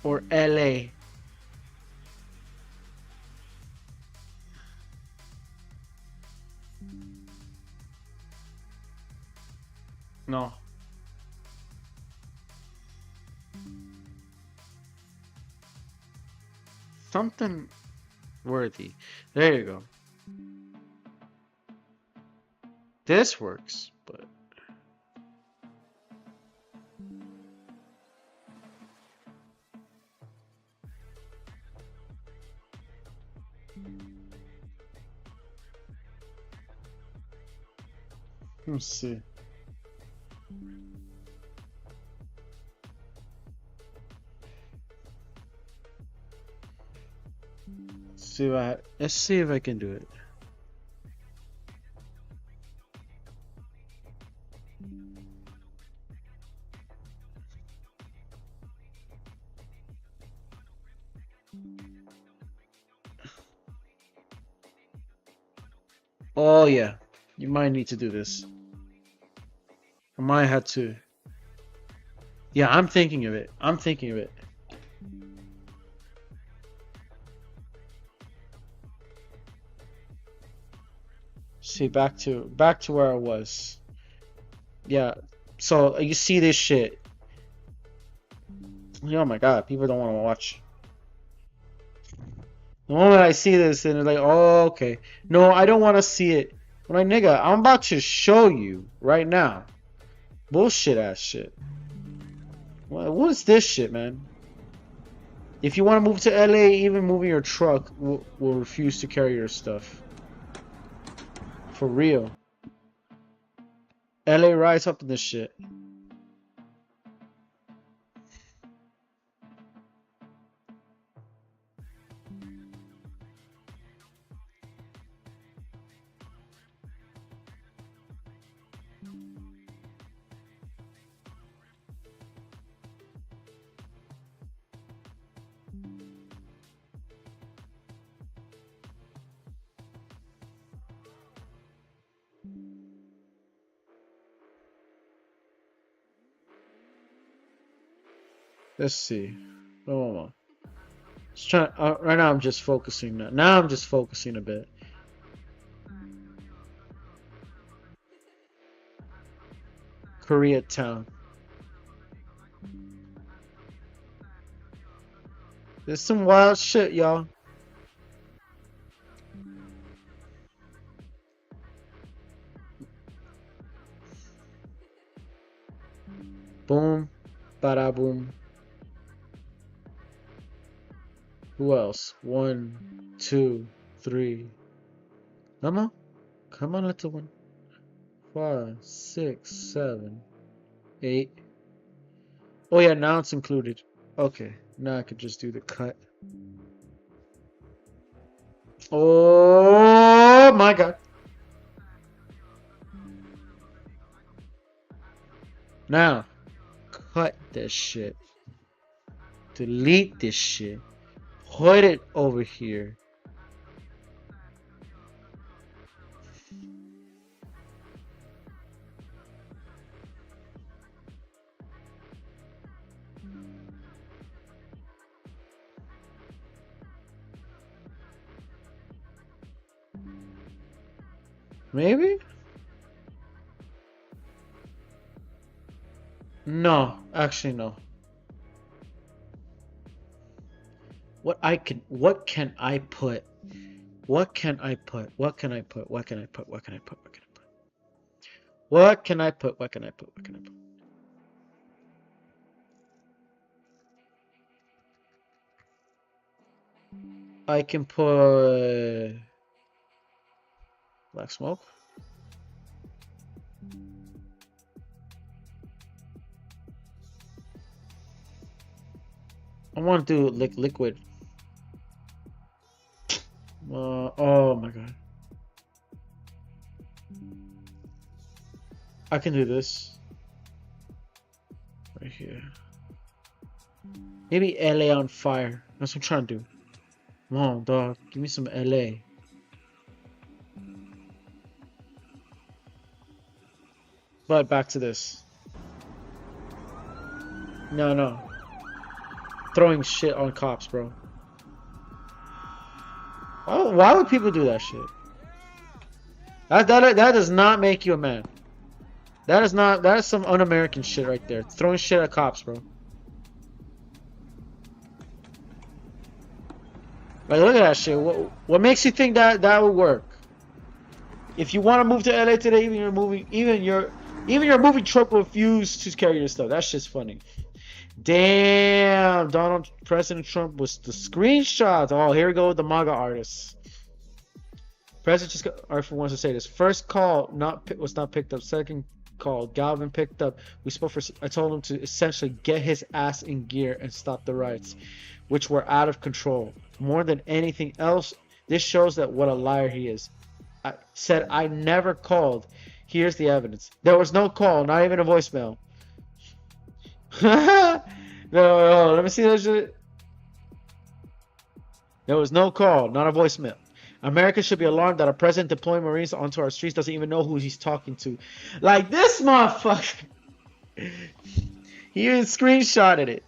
Or LA. No. Something worthy. There you go. This works, but let's see. Let's see if I can do it. Oh yeah, you might need to do this. I might have to. Yeah, I'm thinking of it. I'm thinking of it. See, back to where I was. Yeah. So you see this shit. Oh my god, people don't want to watch. The moment I see this, and they're like, oh, okay. No, I don't want to see it. I'm like, nigga, I'm about to show you right now. Bullshit ass shit. What is this shit, man? If you want to move to LA, even moving your truck will refuse to carry your stuff. For real. LA Riots up in this shit. Let's see. Oh, just trying. Right now, I'm just focusing. Now I'm just focusing a bit. Koreatown. There's some wild shit, y'all. Boom, bada boom. Who else? 1, 2, 3. Come on. Come on, little one. 5, 6, 7, 8. Oh yeah, now it's included. Okay, now I could just do the cut. Oh my god. Now, cut this shit. Delete this shit. Put it over here. Maybe? No, actually no. What can I put? What can I put? What can I put? What can I put? What can I put? What can I put? What can I put? What can I put? What can I put? I can put black smoke. I want to do liquid. Oh my god. I can do this. Right here. Maybe LA on fire. That's what I'm trying to do. Come on, dog. Give me some LA. But back to this. No. Throwing shit on cops, bro. Oh, why would people do that shit? That does not make you a man. That is some un-American shit right there. Throwing shit at cops, bro. Like, look at that shit. What makes you think that would work? If you want to move to LA today, even your moving truck will refuse to carry your stuff. That shit's funny. Damn, President Trump was the screenshots. Oh, here we go with the MAGA artists. President Arthur wants to say this. First call was not picked up. Second call, Galvin picked up. I told him to essentially get his ass in gear and stop the riots, which were out of control. More than anything else, this shows that what a liar he is. I said I never called. Here's the evidence. There was no call, not even a voicemail. No, let me see that shit. There was no call, not a voicemail. America should be alarmed that our president deploying Marines onto our streets doesn't even know who he's talking to. Like this motherfucker. He even screenshotted it.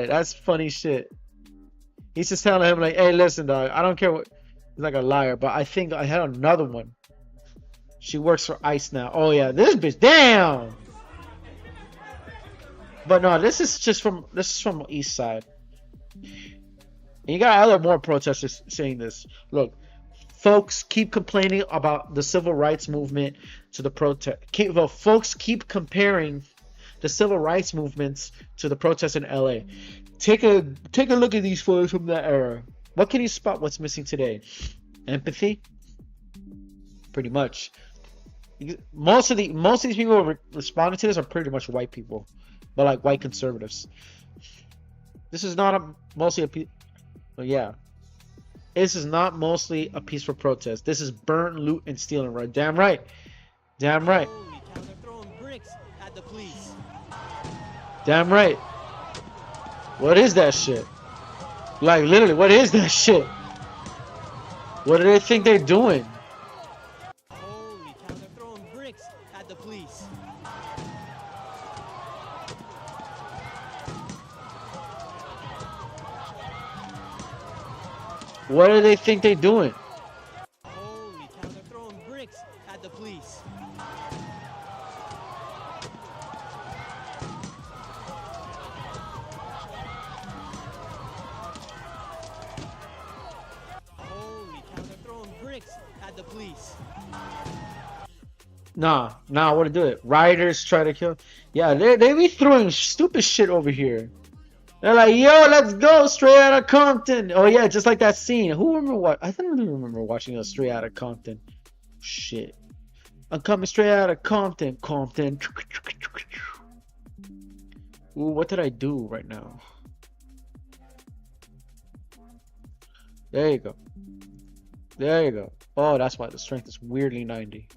That's funny shit. He's just telling him like, hey, listen, dog. I don't care what. He's like a liar, but I think I had another one. She works for ICE now. Oh yeah, this bitch. Damn. But no, this is from the East Side. And you got more protesters saying this. Look, folks keep complaining about the civil rights movement to the protest. Folks keep comparing the civil rights movements to the protests in LA. Take a look at these photos from that era. What can you spot what's missing today? Empathy? Pretty much. Most of these people responding to this are pretty much white people, but like white conservatives. This is not mostly this is not mostly a peaceful protest. This is burn, loot, and stealing. Right? Damn right. Damn right. Holy cow, they're throwing bricks at the police. Damn right. What is that shit? Like literally, what is that shit? What do they think they're doing? Holy cow, they're throwing bricks at the police. What do they think they're doing? Holy cow, they're throwing bricks at the police. Holy cow, they're throwing bricks at the police. Nah, I want to do it. Rioters try to kill. Yeah, they be throwing stupid shit over here. They're like, yo, let's go straight out of Compton. Oh yeah, just like that scene. Who remember what? I don't really remember watching a Straight Out of Compton. Shit, I'm coming straight out of Compton. Ooh, what did I do right now? There you go. There you go. Oh, that's why the strength is weirdly 90.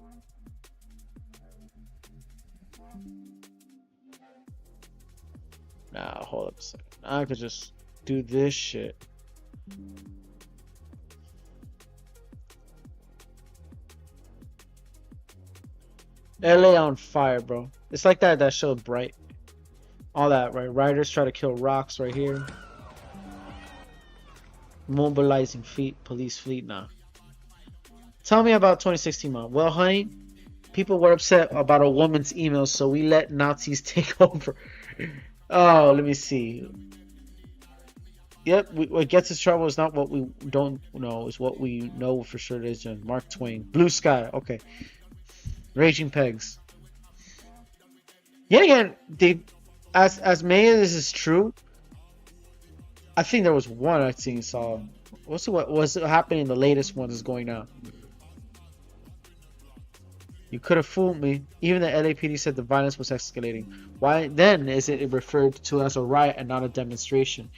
Now, hold up a second. I could just do this shit. LA on fire, bro. It's like that show Bright. All that, right? Riders try to kill rocks right here. Mobilizing police fleet now. Tell me about 2016, man. Well, honey, people were upset about a woman's email, so we let Nazis take over. Oh, let me see. Yep, what gets us trouble is not what we don't know, it's what we know for sure it is. Mark Twain. Blue Sky, okay. Raging Pegs. Yet again, as many as this is true, I think there was one I saw. What was happening in the latest one is going on. You could have fooled me. Even the LAPD said the violence was escalating. Why then is it referred to as a riot and not a demonstration?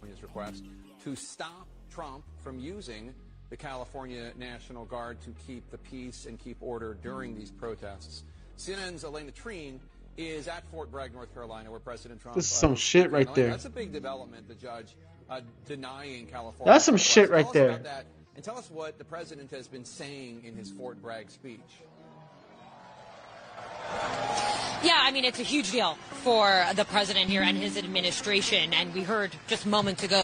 His request to stop Trump from using the California National Guard to keep the peace and keep order during these protests. CNN's Elena Treen is at Fort Bragg, North Carolina, where President Trump... This is some shit right there. That's a big development, the judge denying California... That's some shit right there. About that, and tell us what the president has been saying in his Fort Bragg speech. Yeah, I mean, it's a huge deal for the president here and his administration, and we heard just moments ago...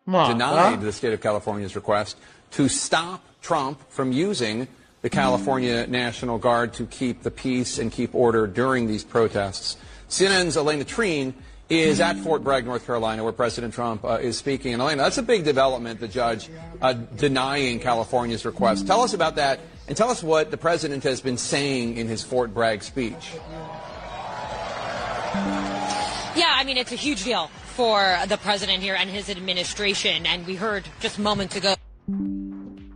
Denied the state of California's request to stop Trump from using the California National Guard to keep the peace and keep order during these protests. CNN's Elena Treen is at Fort Bragg, North Carolina, where President Trump is speaking. And Elena, that's a big development, the judge denying California's request. Tell us about that, and tell us what the president has been saying in his Fort Bragg speech. Yeah, I mean, it's a huge deal for the president here and his administration, and we heard just moments ago...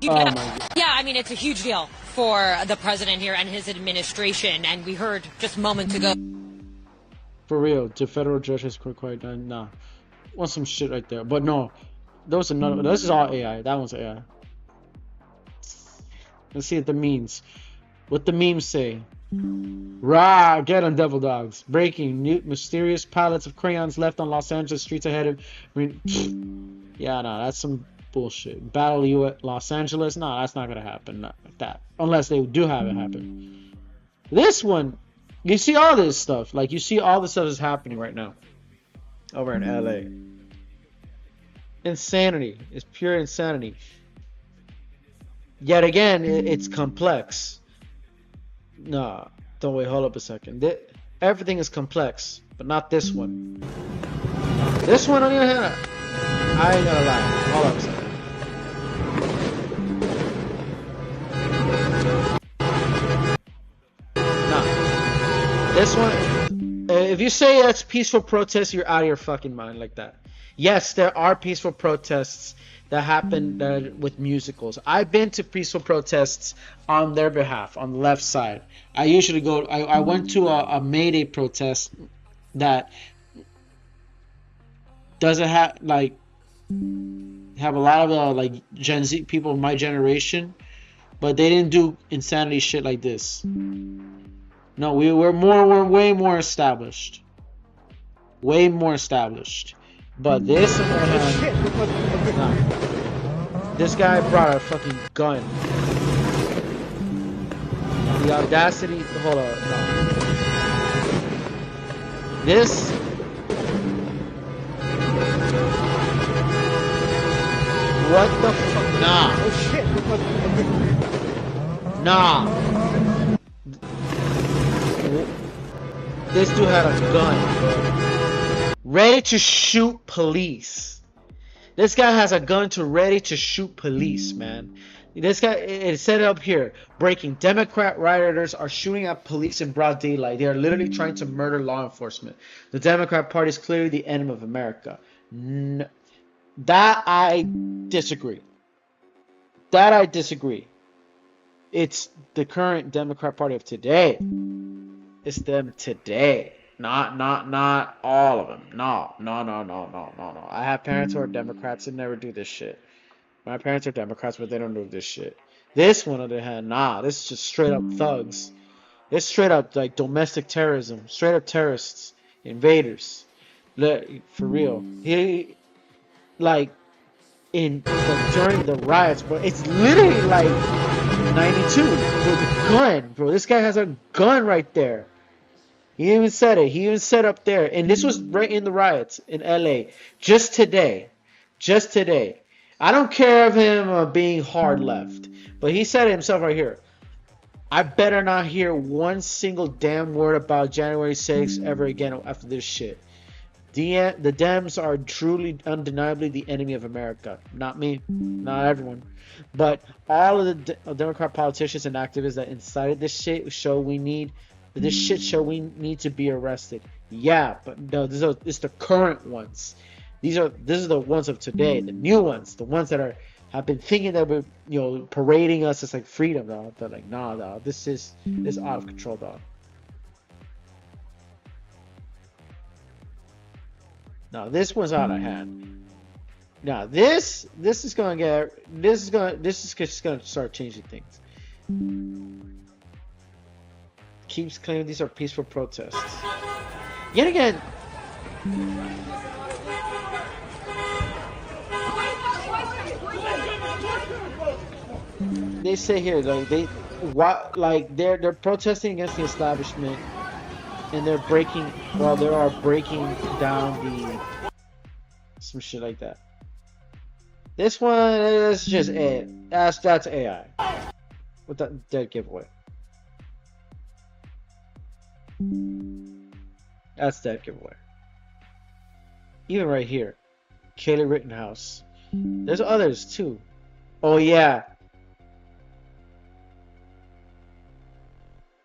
Yeah, I mean, it's a huge deal for the president here and his administration, and we heard just moments ago... For real, the federal judge has required that. Nah, want some shit right there. But no, those are none. This is all AI. That one's AI. Let's see what the memes. What the memes say. Rah! Get on devil dogs. Breaking new mysterious pallets of crayons left on Los Angeles streets ahead of. Yeah, no, that's some bullshit. Battle you at Los Angeles? No, that's not gonna happen. Not like that. Unless they do have it happen. This one. You see all this stuff. Like, you see all the stuff that's happening right now. Over in LA. Insanity. It's pure insanity. Yet again, it's complex. Nah. Don't wait. Hold up a second. Everything is complex. But not this one. This one, on the other hand, I ain't gonna lie. Hold up a second. This one, if you say that's peaceful protest, you're out of your fucking mind like that. Yes, there are peaceful protests that happen with musicals. I've been to peaceful protests on their behalf, on the left side. I usually go, I went to a May Day protest that doesn't have, like, have a lot of like Gen Z people of my generation, but they didn't do insanity shit like this. No, we're way more established. Way more established. But this, nah. This guy brought a fucking gun. The audacity, hold on, no. This, what the fuck, nah. Nah. This dude had a gun, bro. Ready to shoot police. This guy has a gun ready to shoot police, man. This guy, it said it up here. Breaking. Democrat rioters are shooting at police in broad daylight. They are literally trying to murder law enforcement. The Democrat Party is clearly the enemy of America. That I disagree. It's the current Democrat Party of today. It's them today. Not all of them. No. I have parents who are Democrats and never do this shit. My parents are Democrats, but they don't do this shit. This one, on the other hand, nah. This is just straight up thugs. It's straight up like domestic terrorism. Straight up terrorists, invaders. For real. He, like, during the riots, bro. It's literally like 92 with a gun, bro. This guy has a gun right there. He even said it. He even said up there. And this was right in the riots in LA. Just today. I don't care of him being hard left. But he said it himself right here. I better not hear one single damn word about January 6th ever again after this shit. The Dems are truly, undeniably the enemy of America. Not me. Not everyone. But all of the Democrat politicians and activists that incited this shit show we need to be arrested. Yeah, but no, it's the current ones. This is the ones of today, the new ones, the ones that have been thinking that we're parading us as like freedom, dog. They're like, nah, dog, this is out of control, dog. No, this one's out of hand. Now this is gonna start changing things. Keeps claiming these are peaceful protests. Yet again, they say here they're protesting against the establishment, and they are breaking down some shit like that. This one is just it. That's AI with that dead giveaway. That's that giveaway. Even right here, Kaylee Rittenhouse. There's others too. Oh yeah.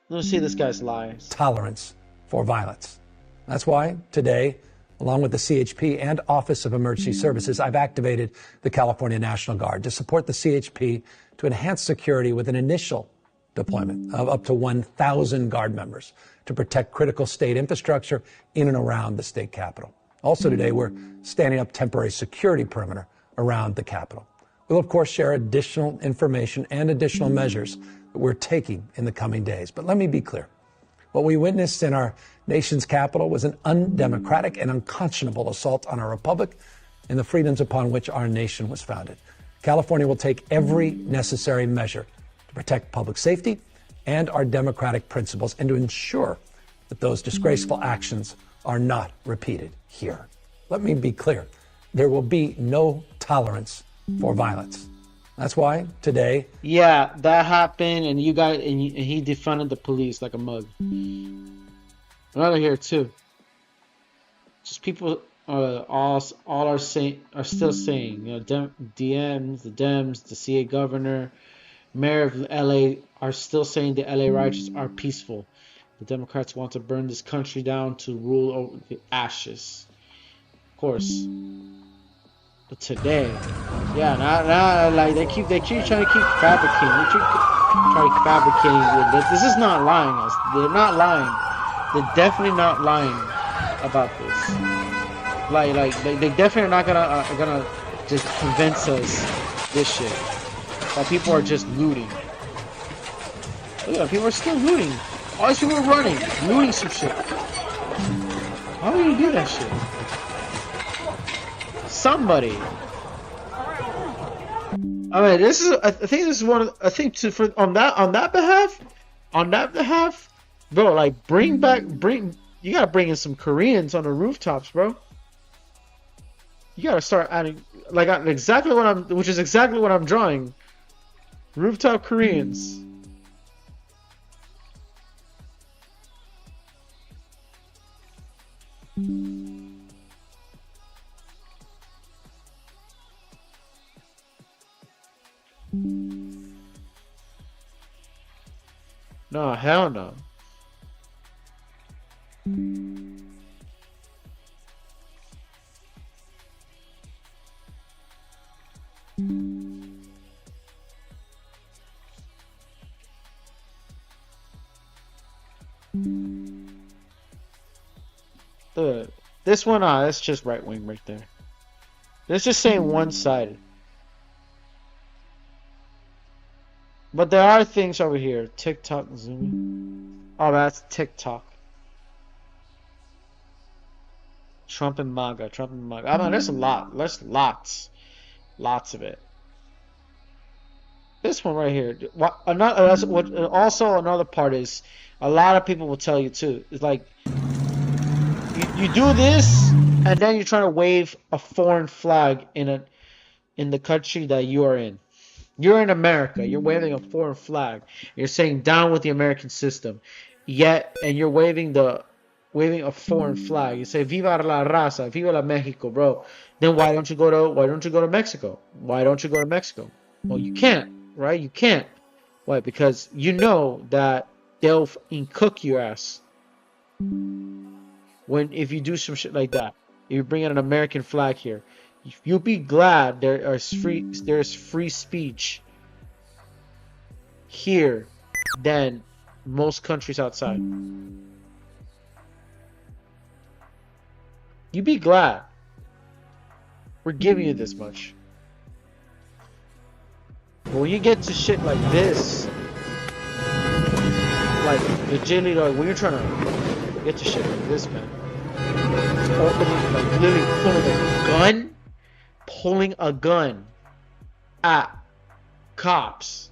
Let's see this guy's lies. Tolerance for violence. That's why today, along with the CHP and Office of Emergency Services, I've activated the California National Guard to support the CHP to enhance security with an initial deployment of up to 1,000 Guard members to protect critical state infrastructure in and around the state capitol. Also today, we're standing up temporary security perimeter around the capitol. We'll, of course, share additional information and additional measures that we're taking in the coming days. But let me be clear. What we witnessed in our nation's capital was an undemocratic and unconscionable assault on our republic and the freedoms upon which our nation was founded. California will take every necessary measure to protect public safety and our democratic principles and to ensure that those disgraceful actions are not repeated here. Let me be clear. There will be no tolerance for violence. That's why today... Yeah, that happened, and he defunded the police like a mug. Another here too. Just people all are still saying, you know, DMs, the Dems, the CA governor, mayor of LA are still saying the LA riots are peaceful. The Democrats want to burn this country down to rule over the ashes. Of course. But today, yeah, like they keep trying to keep fabricating. They keep trying to fabricating with this. This is not lying us. They're not lying. They're definitely not lying about this. Like they definitely are not gonna just convince us this shit. While people are just looting. Look at people are still looting. All these people are running, looting some shit. How do you do that shit? Somebody. I mean, this is. I think this is one of. I think on that behalf, bro. Like, you gotta bring in some Koreans on the rooftops, bro. You gotta start adding, like, which is exactly what I'm drawing. Rooftop Koreans. No, hell no. This one, that's just right wing right there. It's just saying one-sided. But there are things over here. TikTok, zooming. Oh, that's TikTok. Trump and MAGA. I mean, there's a lot. There's lots of it. This one right here. Also, another part is a lot of people will tell you too. It's like you do this, and then you're trying to wave a foreign flag in the country that you are in. You're in America. You're waving a foreign flag. You're saying down with the American system. And you're waving a foreign flag. You say "Viva la raza, Viva la Mexico," bro. Then why don't you go to Mexico? Why don't you go to Mexico? Well, you can't, right? You can't. Why? Because you know that they'll cook your ass if you do some shit like that. If you bring in an American flag here, you'll be glad there's free speech here than most countries outside. You be glad we're giving you this much. But when you get to shit like this, like legitimately, like when you're trying to get to shit like this, man, like literally pulling a gun at cops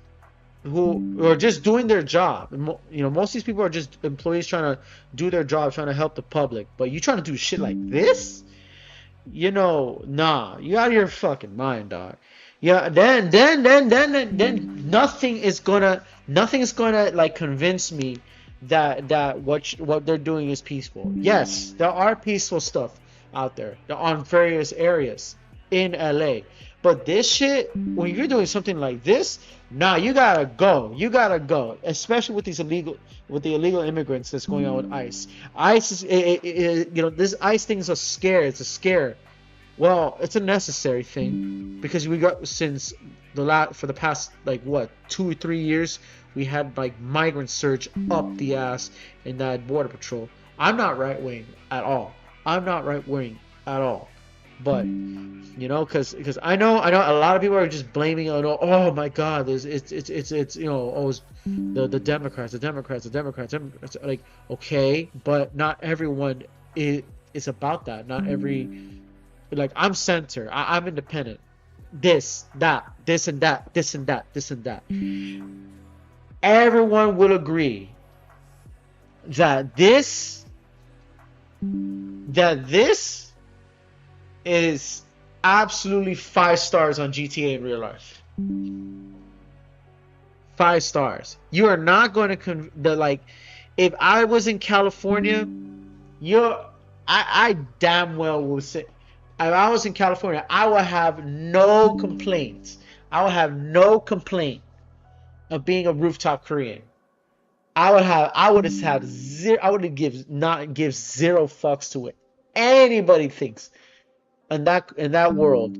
who are just doing their job. You know, most of these people are just employees trying to do their job, trying to help the public. But you trying to do shit like this? You know, nah, you out of your fucking mind, dog. Yeah, then nothing is gonna like convince me that what they're doing is peaceful. Yes, there are peaceful stuff out there on various areas in LA. But this shit, when you're doing something like this, nah, you gotta go. Especially with the illegal immigrants that's going on with ICE. ICE is, this ICE thing is a scare. It's a scare. Well, it's a necessary thing because we got for the past like 2 or 3 years, we had like migrant surge up the ass in that border patrol. I'm not right wing at all. But because I know a lot of people are just blaming on, oh my God, it's the Democrats. Like, okay, but not everyone is about that. Not every, like, I'm center. I'm independent. This and that. Everyone will agree that this is absolutely 5 stars on GTA in real life. 5 stars. You are not going to if I was in California, I damn well will say, if I was in California, I would have no complaints. I would have no complaint of being a rooftop Korean. I would have zero. I would give not give zero fucks to it. Anybody thinks in that world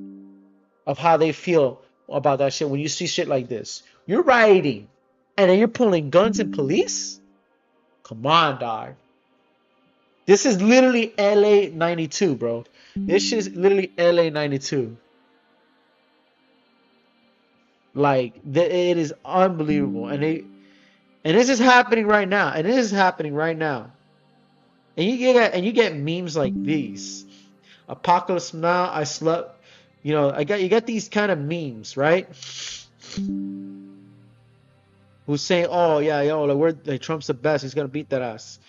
of how they feel about that shit when you see shit like this. You're rioting, and then you're pulling guns and police. Come on, dog. This is literally LA 92, bro. This shit is literally LA 92. Like it is unbelievable, and this is happening right now, and this is happening right now, and you get memes like these. Apocalypse Now, I slept. You know, you got these kind of memes, right? Who's saying, "Oh yeah, yo, like Trump's the best. He's gonna beat that ass."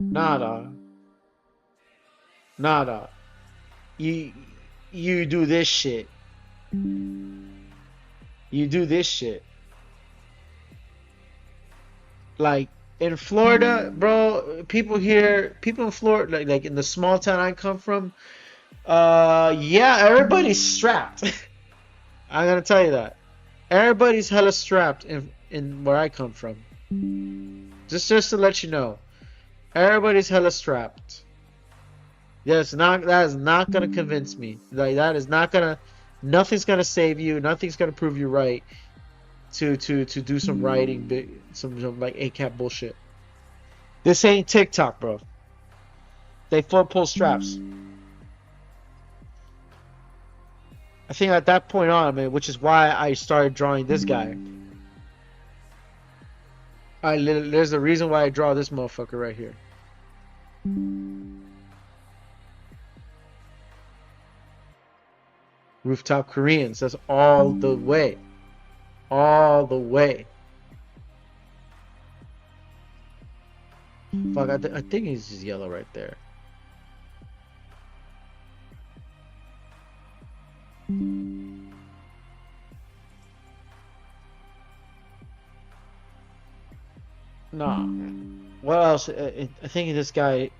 Nada, nada. You do this shit. You do this shit. Like in Florida, bro. People in Florida, like in the small town I come from. Yeah, everybody's strapped. I'm gonna tell you that. Everybody's hella strapped in where I come from. Just to let you know, everybody's hella strapped. That is not gonna convince me. Like that is not gonna. Nothing's gonna save you. Nothing's gonna prove you right. To do some writing, some like ACAP bullshit. This ain't TikTok, bro. They full pull straps. I think at that point on, man, which is why I started drawing this guy. There's a reason why I draw this motherfucker right here. Rooftop Koreans. That's all the way. All the way. Fuck, I think he's just yellow right there. Nah. What else? I think this guy.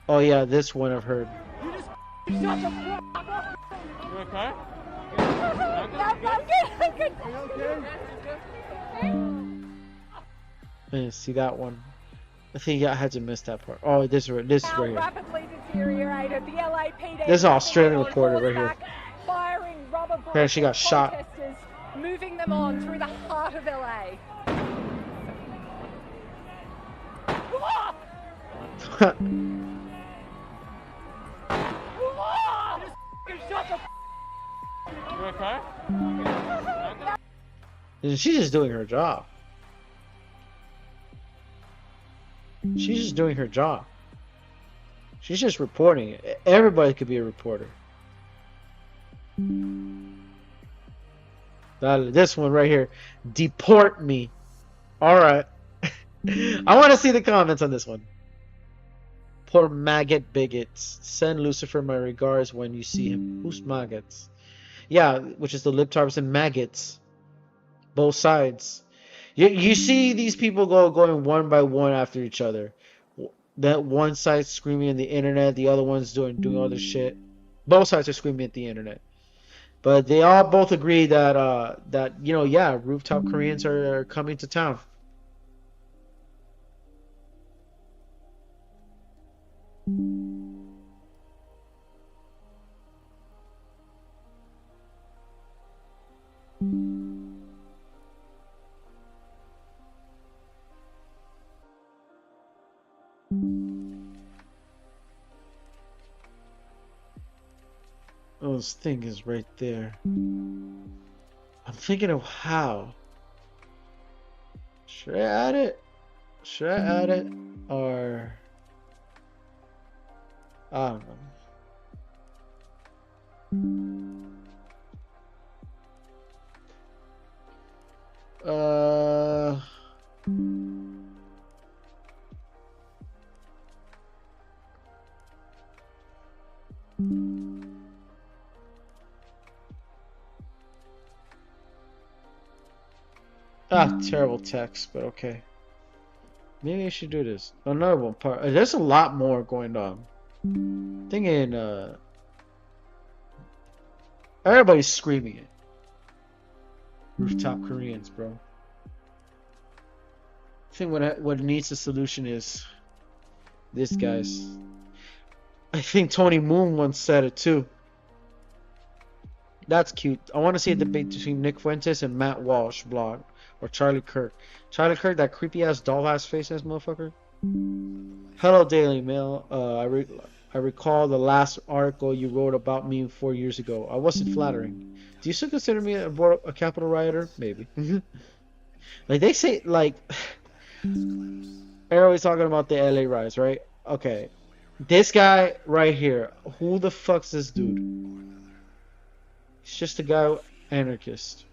Oh yeah, this one I've heard. You just shut the fuck up. You okay? I'm good. Are you okay? I didn't see that one. I think I had to miss that part. Oh, this is right here. Rapidly deteriorated. The LAPD. This is an Australian reporter right here. Firing rubber bullets. Apparently she got shot. Moving them on through the heart of LA. You okay? She's just doing her job. She's just doing her job. She's just reporting. Everybody could be a reporter. This one right here. Deport me. Alright. I want to see the comments on this one. Poor maggot bigots. Send Lucifer my regards when you see him. Who's maggots? Yeah, which is the libtards and maggots. Both sides. You see these people going one by one after each other. That one side screaming in the internet, the other one's doing other shit. Both sides are screaming at the internet. But they all both agree that yeah, rooftop Koreans are coming to town. Oh, this thing is right there. I'm thinking of how. Should I add it? Should I add it? Or I don't know. Terrible text, but okay. Maybe I should do this. Another one part. There's a lot more going on. Thinking, everybody's screaming it. Rooftop Koreans, bro. think what needs a solution is this, guys. I think Tony Moon once said it too. That's cute. I want to see a debate between Nick Fuentes and Matt Walsh blog or Charlie Kirk. Charlie Kirk, that creepy ass doll ass face ass motherfucker. Hello, Daily Mail. I recall the last article you wrote about me 4 years ago. I wasn't flattering. Do you still consider me a capital rioter? Maybe. Like they say, like they're always talking about the LA riots, right? Okay, this guy right here. Who the fuck's this dude? He's just a guy, anarchist.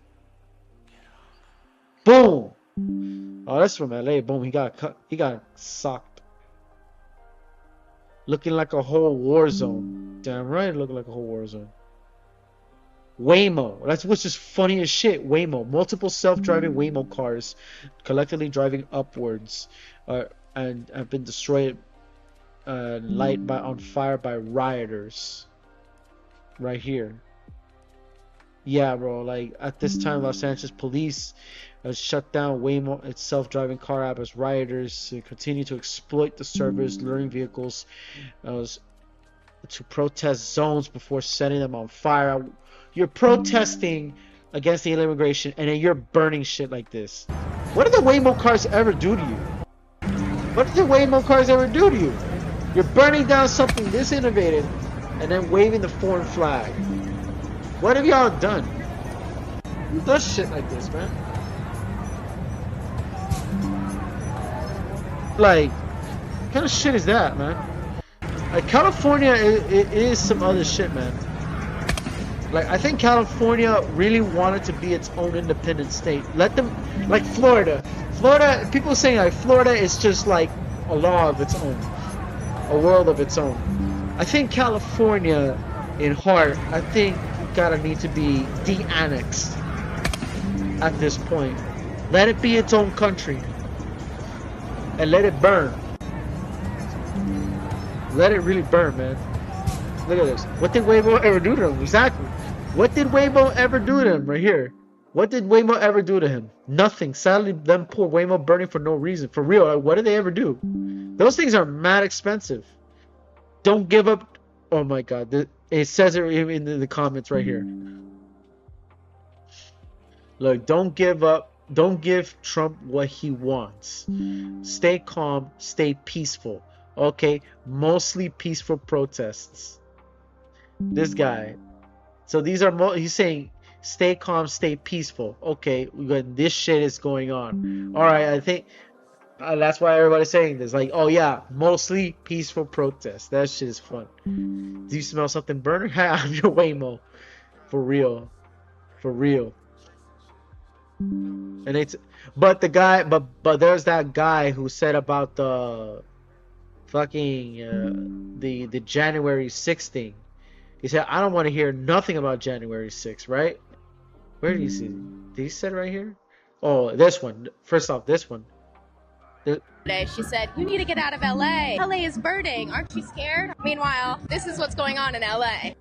Boom. Oh, that's from LA. Boom. He got cut. He got socked. Looking like a whole war zone. Damn right, looking like a whole war zone. Waymo. That's what's just funny as shit. Waymo. Multiple self-driving Waymo cars collectively driving upwards and have been destroyed on fire by rioters. Right here. Yeah, bro. Like at this time, Los Angeles police shut down Waymo, its self-driving car app, as rioters continue to exploit the service, luring vehicles to protest zones before setting them on fire. You're protesting against the immigration, and then you're burning shit like this. What did the Waymo cars ever do to you? What did the Waymo cars ever do to you? You're burning down something this innovative, and then waving the foreign flag. What have y'all done? Who does shit like this, man? Like, what kind of shit is that, man? Like, California it is some other shit, man. Like, I think California really wanted to be its own independent state. Let them, like Florida. Florida, people saying like Florida is just like a law of its own, a world of its own. I think California, in heart, I think gotta need to be de-annexed at this point. Let it be its own country and let it burn. Let it really burn, man. Look at this. What did Waymo ever do to him? Exactly. What did Waymo ever do to him? Right here. What did Waymo ever do to him? Nothing. Sadly, them poor Waymo burning for no reason. For real, like, what did they ever do? Those things are mad expensive. Don't give up. Oh my god. It says it in the comments right here. Look, don't give up. Don't give Trump what he wants. Stay calm. Stay peaceful. Okay? Mostly peaceful protests. This guy. So these are he's saying stay calm, stay peaceful. Okay, this shit is going on. All right, I think that's why everybody's saying this. Like, oh yeah, mostly peaceful protests. That shit is fun. Do you smell something burning? I'm your Waymo. For real. For real. And it's but the guy but there's that guy who said about the fucking the January 6th thing. He said, I don't want to hear nothing about January 6th, right? Where did he see it? Did he say it right here? Oh, this one. First off, this one. She said, you need to get out of LA. LA is burning. Aren't you scared? Meanwhile, this is what's going on in LA.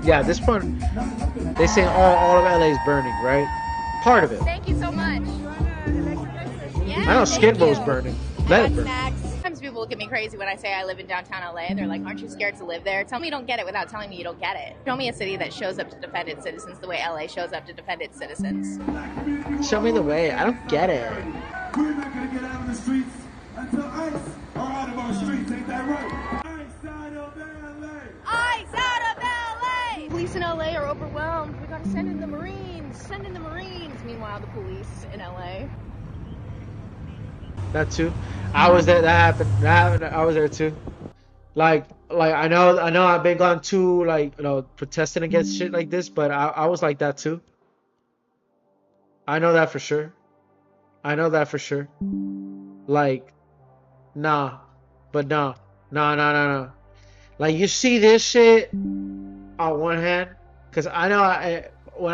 Yeah, this part, they say all of LA is burning, right? Part of it. Thank you so much. Yeah, I know Skid Row's burning. Let it burn. Sometimes people look at me crazy when I say I live in downtown LA. They're like, aren't you scared to live there? Tell me you don't get it without telling me you don't get it. Show me a city that shows up to defend its citizens the way LA shows up to defend its citizens. Show me the way. I don't get it. We're not gonna get out of the streets until ICE are out of our streets. Ain't that right? ICE out of LA! ICE out of LA! Police in LA are overwhelmed. We gotta send in the Marines. Send in the Marines. Meanwhile, the police in LA. That too. I was there. That happened. I was there too. Like I know I've been gone too, like, you know, protesting against shit like this, but I was like that too. I know that for sure. I know that for sure. Like, nah. Like, you see this shit on one hand, because I know when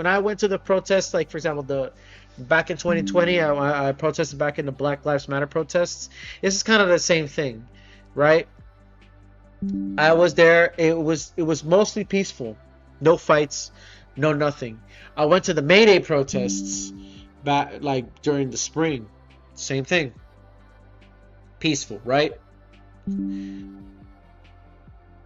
I went to the protests, like for example back in 2020, I protested back in the Black Lives Matter protests. This is kind of the same thing, right? I was there. It was mostly peaceful, no fights, No nothing. I went to the May Day protests back like during the spring. Same thing. Peaceful, right?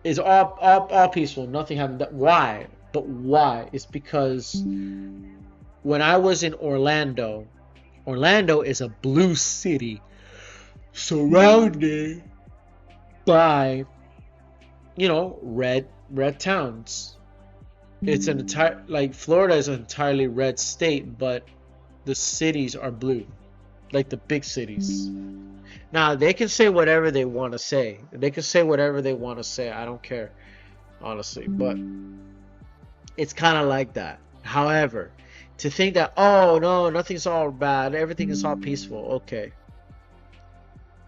It's all peaceful. Nothing happened. Why? But why? It's because when I was in Orlando, Orlando is a blue city surrounded by, you know, red towns. It's an entire, like, Florida is an entirely red state, but the cities are blue, like the big cities. Now they can say whatever they want to say. They can say whatever they want to say. I don't care, honestly. But it's kind of like that. However, to think that, oh no, nothing's all bad, everything is all peaceful. Okay.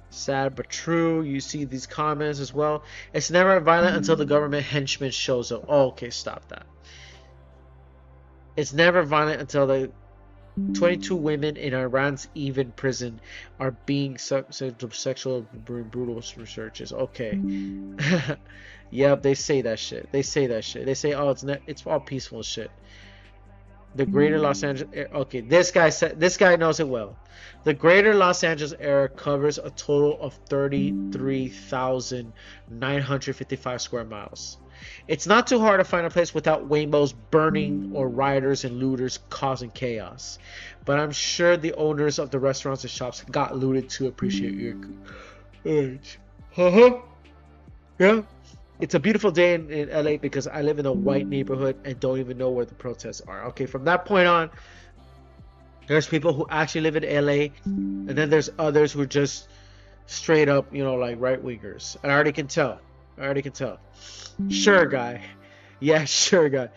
Sad but true. You see these comments as well. It's never violent until the government henchman shows up. Oh, okay, stop that. It's never violent until the 22 women in Iran's Evin prison are being subject to sexual brutal researches. Okay. Yep, they say that shit. They say that shit. They say, oh, it's all peaceful shit. The greater Los Angeles... Okay, this guy knows it well. The greater Los Angeles area covers a total of 33,955 square miles. It's not too hard to find a place without Waymos burning or rioters and looters causing chaos. But I'm sure the owners of the restaurants and shops got looted to appreciate your age. Yeah. It's a beautiful day in LA because I live in a white neighborhood and don't even know where the protests are. Okay, from that point on, there's people who actually live in LA, and then there's others who are just straight up, you know, like right-wingers. I already can tell. Sure, guy. Yeah, sure, guy.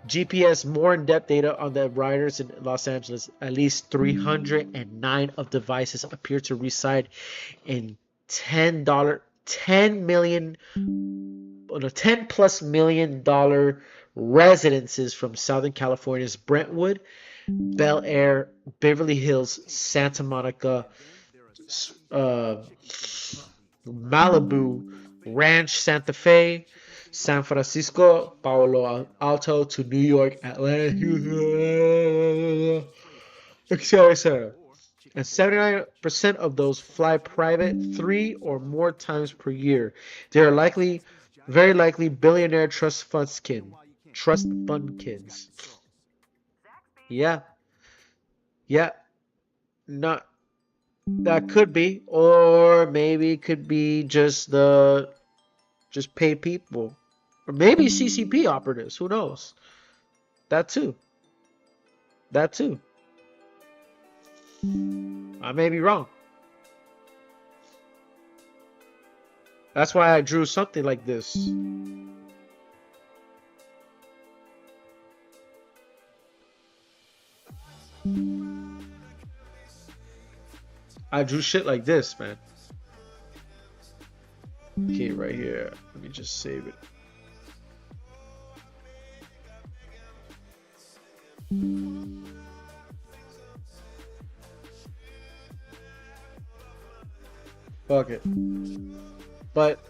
GPS more in-depth data on the rioters in Los Angeles. At least 309 of devices appear to reside in $10 plus million dollar residences from Southern California's Brentwood, Bel Air, Beverly Hills, Santa Monica, Malibu, Ranch Santa Fe, San Francisco, Palo Alto to New York, Atlanta, etc., etc. And 79% of those fly private 3 or more times per year. They are very likely billionaire trust fund kids. Yeah. Not that could be, or maybe it could be just paid people, or maybe CCP operatives. Who knows? That too. I may be wrong. That's why I drew something like this. I drew shit like this, man. Okay, right here. Let me just save it. Fuck it. But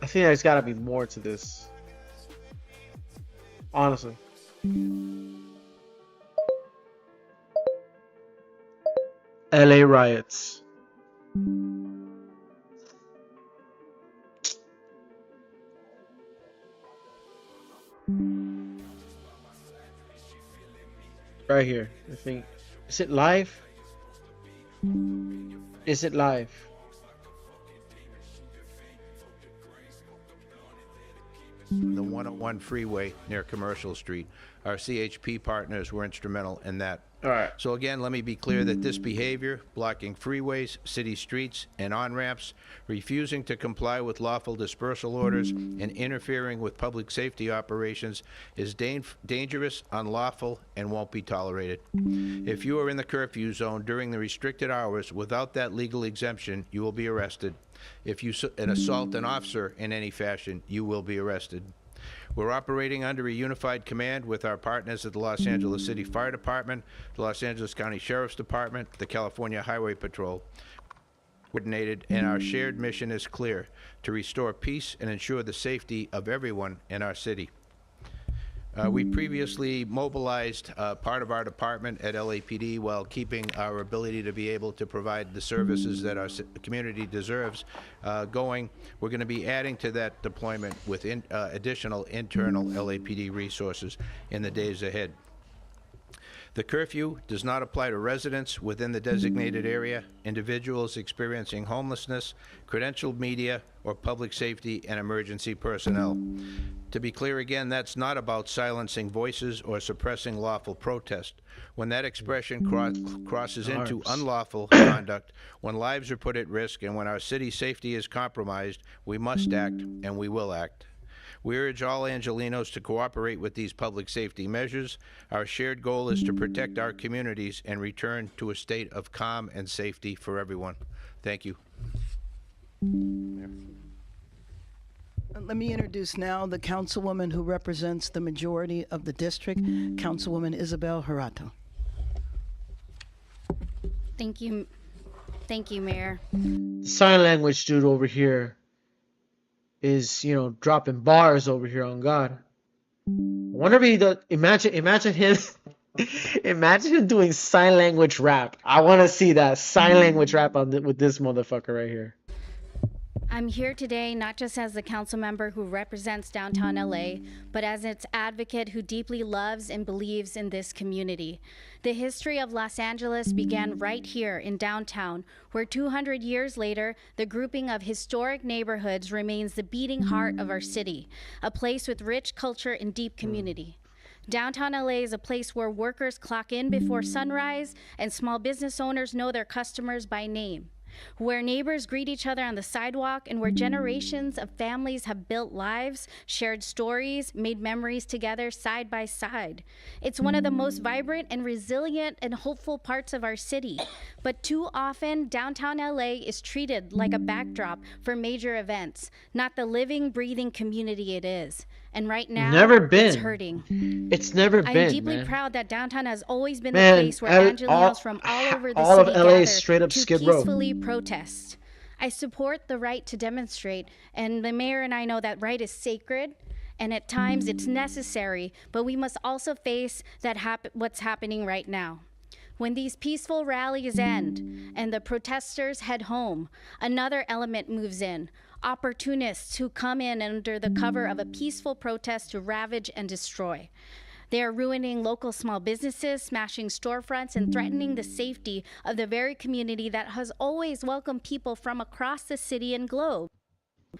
I think there's gotta be more to this. Honestly. LA riots. Right here. I think. Is it live? Is it live? The 101 freeway near Commercial Street. Our CHP partners were instrumental in that. All right. So again, let me be clear that this behavior, blocking freeways, city streets, and on-ramps, refusing to comply with lawful dispersal orders, and interfering with public safety operations is dangerous, unlawful, and won't be tolerated. If you are in the curfew zone during the restricted hours without that legal exemption, you will be arrested. If you assault an officer in any fashion, you will be arrested. We're operating under a unified command with our partners at the Los Angeles City Fire Department, the Los Angeles County Sheriff's Department, the California Highway Patrol. Coordinated, and our shared mission is clear: to restore peace and ensure the safety of everyone in our city. We previously mobilized part of our department at LAPD while keeping our ability to be able to provide the services that our community deserves going. We're going to be adding to that deployment with additional internal LAPD resources in the days ahead. The curfew does not apply to residents within the designated area, individuals experiencing homelessness, credentialed media, or public safety and emergency personnel. To be clear again, that's not about silencing voices or suppressing lawful protest. When that expression crosses into unlawful conduct, when lives are put at risk, and when our city's safety is compromised, we must act, and we will act. We urge all Angelenos to cooperate with these public safety measures. Our shared goal is to protect our communities and return to a state of calm and safety for everyone. Thank you. Let me introduce now the councilwoman who represents the majority of the district, Councilwoman Isabel Harato. Thank you. Thank you, Mayor. The sign language dude over here is, you know, dropping bars over here on God. I wonder if he does. Imagine him. Imagine him doing sign language rap. I want to see that sign language rap with this motherfucker right here. I'm here today not just as the council member who represents downtown LA, but as its advocate who deeply loves and believes in this community. The history of Los Angeles began right here in downtown, where 200 years later, the grouping of historic neighborhoods remains the beating heart of our city, a place with rich culture and deep community. Downtown LA is a place where workers clock in before sunrise and small business owners know their customers by name, where neighbors greet each other on the sidewalk, and where generations of families have built lives, shared stories, made memories together side by side. It's one of the most vibrant and resilient and hopeful parts of our city. But too often, downtown LA is treated like a backdrop for major events, not the living, breathing community it is. And right now, it's hurting. It's never been. I'm deeply proud that downtown has always been the place where Angelenos from all over the city LA gather straight up to Skid Row. peacefully protest. I support the right to demonstrate, and the mayor and I know that right is sacred, and at times it's necessary, but we must also face that what's happening right now. When these peaceful rallies end and the protesters head home, another element moves in. Opportunists who come in under the cover of a peaceful protest to ravage and destroy. They are ruining local small businesses, smashing storefronts, and threatening the safety of the very community that has always welcomed people from across the city and globe.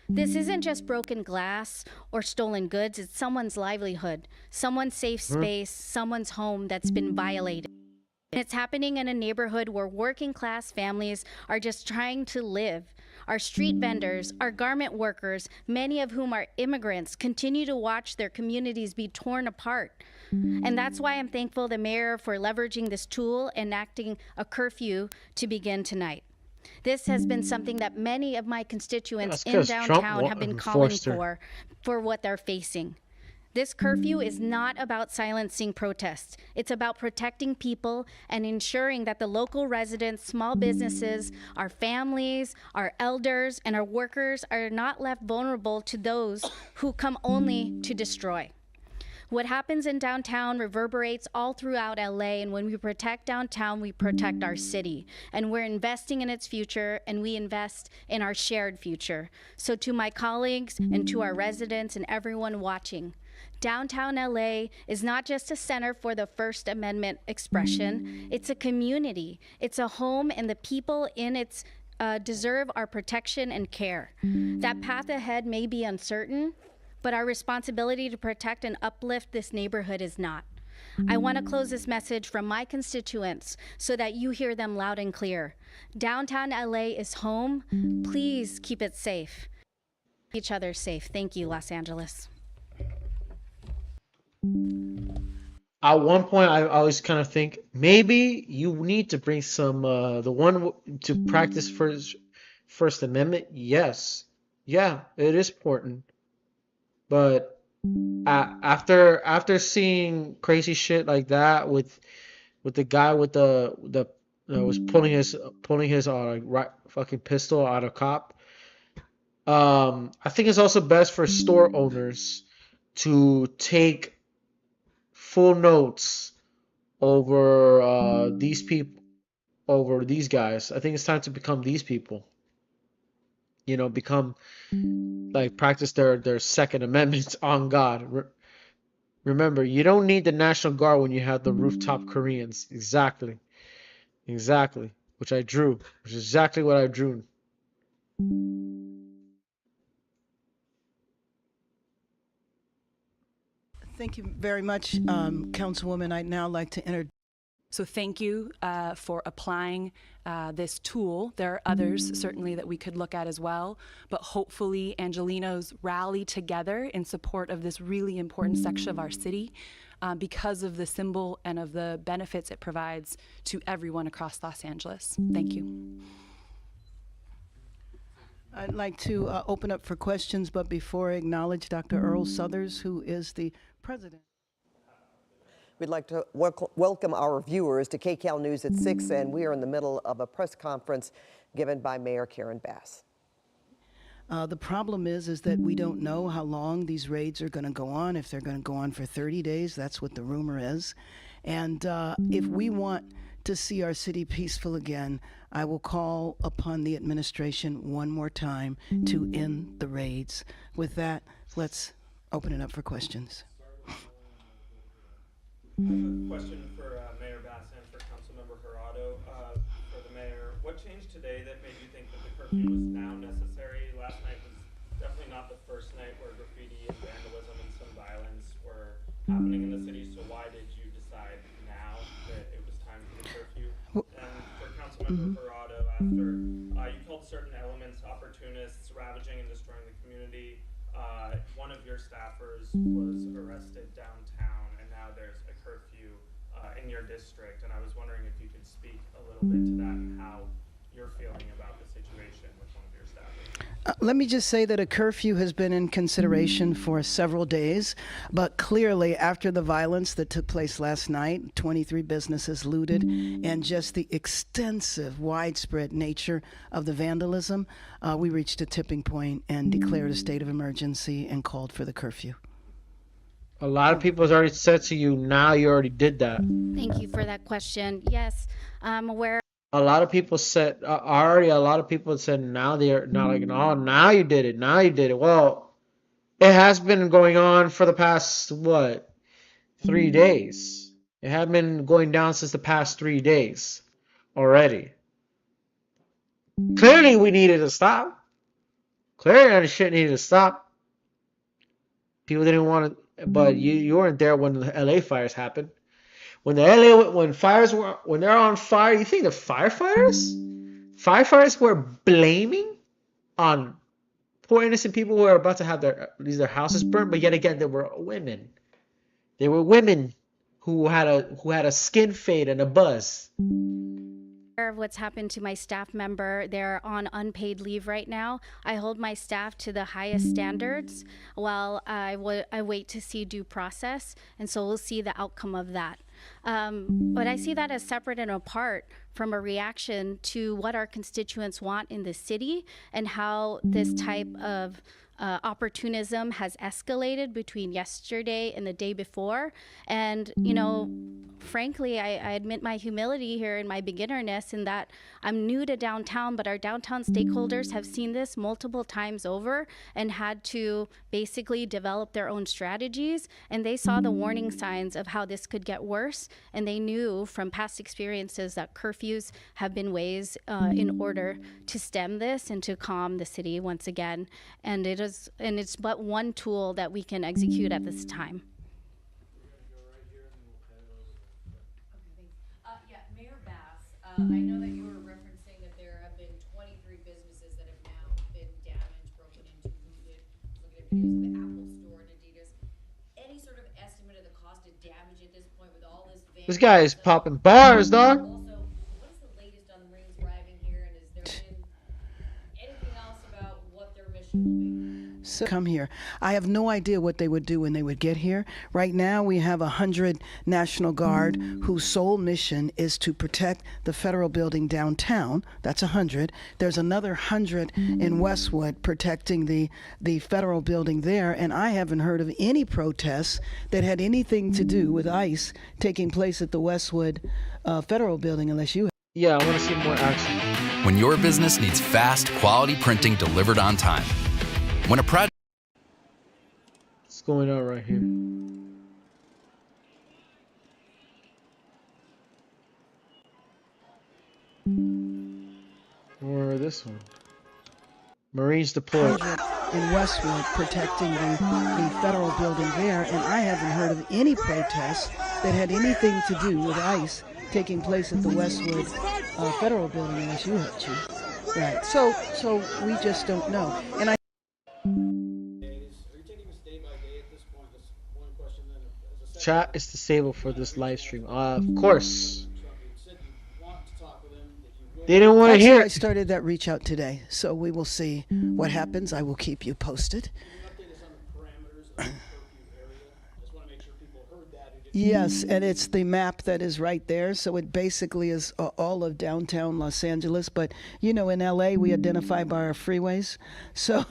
This isn't just broken glass or stolen goods, it's someone's livelihood, someone's safe space, someone's home that's been violated. And it's happening in a neighborhood where working class families are just trying to live. Our street vendors, our garment workers, many of whom are immigrants, continue to watch their communities be torn apart. And that's why I'm thankful the mayor for leveraging this tool, enacting a curfew to begin tonight. This has been something that many of my constituents in downtown have been calling for what they're facing. This curfew is not about silencing protests. It's about protecting people and ensuring that the local residents, small businesses, our families, our elders, and our workers are not left vulnerable to those who come only to destroy. What happens in downtown reverberates all throughout LA, and when we protect downtown, we protect our city. And we're investing in its future, and we invest in our shared future. So to my colleagues and to our residents and everyone watching, downtown LA is not just a center for the First Amendment expression, it's a community. It's a home, and the people in its deserve our protection and care. That path ahead may be uncertain, but our responsibility to protect and uplift this neighborhood is not. I want to close this message from my constituents so that you hear them loud and clear. Downtown LA is home. Please keep it safe. Keep each other safe. Thank you, Los Angeles. At one point, I always kind of think maybe you need to bring some the one to practice First Amendment. Yes, yeah, it is important. But after seeing crazy shit like that with the guy with the was pulling his fucking pistol out of cop, I think it's also best for store owners to take full notes over these people, over these guys. I think it's time to become these people. You know, become like practice their Second Amendment on God. Remember, you don't need the National Guard when you have the rooftop Koreans. Exactly. Exactly. Which I drew. Which is exactly what I drew. Thank you very much, Councilwoman. I'd now like to introduce. So thank you for applying this tool. There are others certainly that we could look at as well, but hopefully Angelenos rally together in support of this really important section of our city because of the symbol and of the benefits it provides to everyone across Los Angeles. Thank you. I'd like to open up for questions, but before I acknowledge Dr. Earl Suthers, who is the president. We'd like to welcome our viewers to KCAL News at 6, and we are in the middle of a press conference given by Mayor Karen Bass. The problem is that we don't know how long these raids are going to go on. If they're going to go on for 30 days, that's what the rumor is. And if we want to see our city peaceful again, I will call upon the administration one more time to end the raids. With that, let's open it up for questions. Question for Mayor Bass and for Councilmember Jurado. For the mayor, what changed today that made you think that the curfew was now necessary? Last night was definitely not the first night where graffiti and vandalism and some violence were happening in the city. So why did you decide now that it was time for the curfew? And for Councilmember Jurado, after you called certain elements opportunists, ravaging and destroying the community, one of your staffers was arrested downtown, and now there's a curfew in your district, and I was wondering if you could speak a little bit to that and how you're feeling about the situation with one of your staffers. Let me just say that a curfew has been in consideration for several days, but clearly after the violence that took place last night, 23 businesses looted, and just the extensive, widespread nature of the vandalism, we reached a tipping point and declared a state of emergency and called for the curfew. A lot of people has already said to you, now you already did that. Thank you for that question. Yes, I'm aware. A lot of people said, a lot of people said now they're not like, oh, now you did it. Now you did it. Well, it has been going on for the past, 3 days. It had been going down since the past 3 days already. Clearly we needed to stop. Clearly that shit needed to stop. People didn't want to, but you weren't there when the LA fires happened. When they're on fire, you think the firefighters were blaming on poor innocent people who were about to have their houses burned, but yet again they were women. They were women who had a skin fade and a buzz. Of what's happened to my staff member. They're on unpaid leave right now. I hold my staff to the highest standards while I wait to see due process, and so we'll see the outcome of that. But I see that as separate and apart from a reaction to what our constituents want in the city and how this type of opportunism has escalated between yesterday and the day before. And, frankly, I admit my humility here and my beginnerness in that I'm new to downtown, but our downtown stakeholders have seen this multiple times over and had to basically develop their own strategies. And they saw the warning signs of how this could get worse. And they knew from past experiences that curfews have been ways in order to stem this and to calm the city once again. And it's but one tool that we can execute at this time. Mayor Bass, I know that you were referencing that there have been 23 businesses that have now been damaged, broken into, looted. Looking at videos of the Apple Store and Adidas. Any sort of estimate of the cost of damage at this point with all this vandalism? This guy is popping bars, dog. Also, what is the latest on the Marines arriving here, and has there been anything else about what their mission will be? So come here. I have no idea what they would do when they would get here. Right now, we have 100 National Guard whose sole mission is to protect the federal building downtown. That's 100. There's another 100 in Westwood protecting the federal building there, and I haven't heard of any protests that had anything to do with ICE taking place at the Westwood federal building, unless you. Yeah, I want to see more action. When your business needs fast, quality printing delivered on time. When a project... What's going on right here? Or this one. Marines deployed. In Westwood protecting the federal building there, and I haven't heard of any protests that had anything to do with ICE taking place at the Westwood federal building, unless you have, Chief. Right. So we just don't know. And I. Chat is disabled for this live stream. Of course. They didn't want to Actually, hear I it. started that reach out today, so we will see what happens. I will keep you posted. Yes, and it's the map that is right there. So it basically is all of downtown Los Angeles. But, you know, in LA, we identify by our freeways. So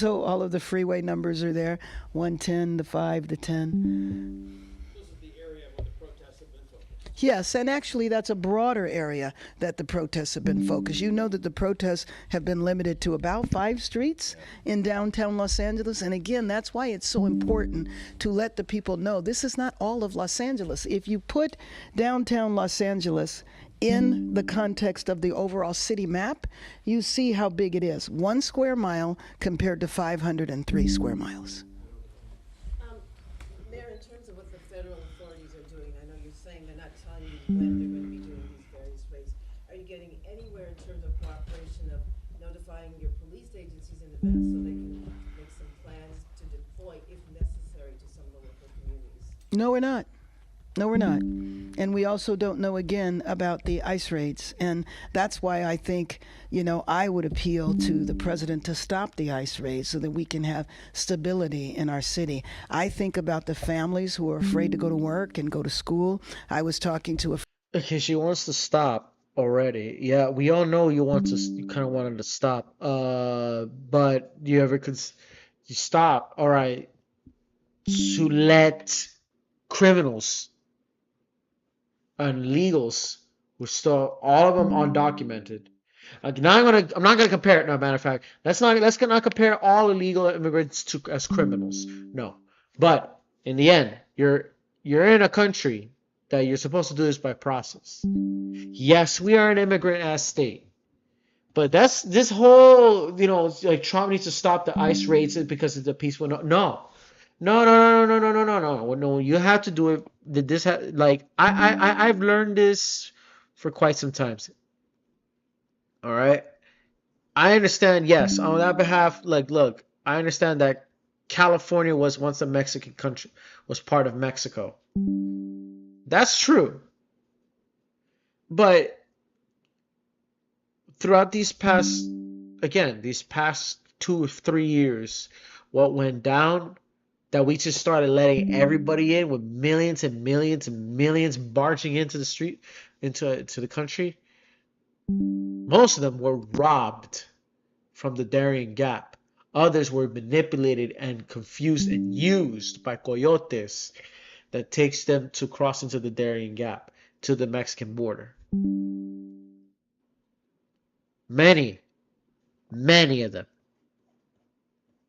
all of the freeway numbers are there. 110, the 5, the 10. Yes, and actually that's a broader area that the protests have been focused. You know that the protests have been limited to about 5 streets in downtown Los Angeles. And again, that's why it's so important to let the people know this is not all of Los Angeles. If you put downtown Los Angeles in the context of the overall city map, you see how big it is. 1 square mile compared to 503 square miles. Mayor, in terms of what the federal authorities are doing, I know you're saying they're not telling you when they're going to be doing these various raids. Are you getting anywhere in terms of cooperation of notifying your police agencies in advance so they can make some plans to deploy, if necessary, to some of the local communities? No, we're not. No, we're not. And we also don't know, again, about the ICE raids. And that's why I think, you know, I would appeal to the president to stop the ICE raids so that we can have stability in our city. I think about the families who are afraid to go to work and go to school. I was talking to a... Okay, she wants to stop already. Yeah, we all know you kind of wanted to stop. But you ever you stop, all right, to let criminals and illegals who still all of them undocumented. Now I'm not gonna compare it. No, matter of fact, let's not compare all illegal immigrants as criminals. No, but in the end, you're in a country that you're supposed to do this by process. Yes, we are an immigrant-ass state, but that's this whole, you know, like Trump needs to stop the ICE raids because it's a peaceful. No. No, you have to do it. I've learned this for quite some time. All right. I understand, yes, on that behalf, like, look, I understand that California was once a Mexican country, was part of Mexico. That's true. But throughout these past 2 or 3 years, what went down, that we just started letting everybody in with millions and millions and millions barging into the street, into the country. Most of them were robbed from the Darien Gap. Others were manipulated and confused and used by coyotes that takes them to cross into the Darien Gap to the Mexican border. Many of them.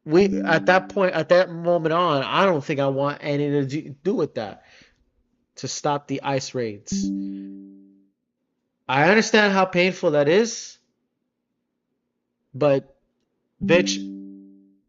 At that moment on, I don't think I want anything to do with that. To stop the ICE raids. I understand how painful that is, but bitch,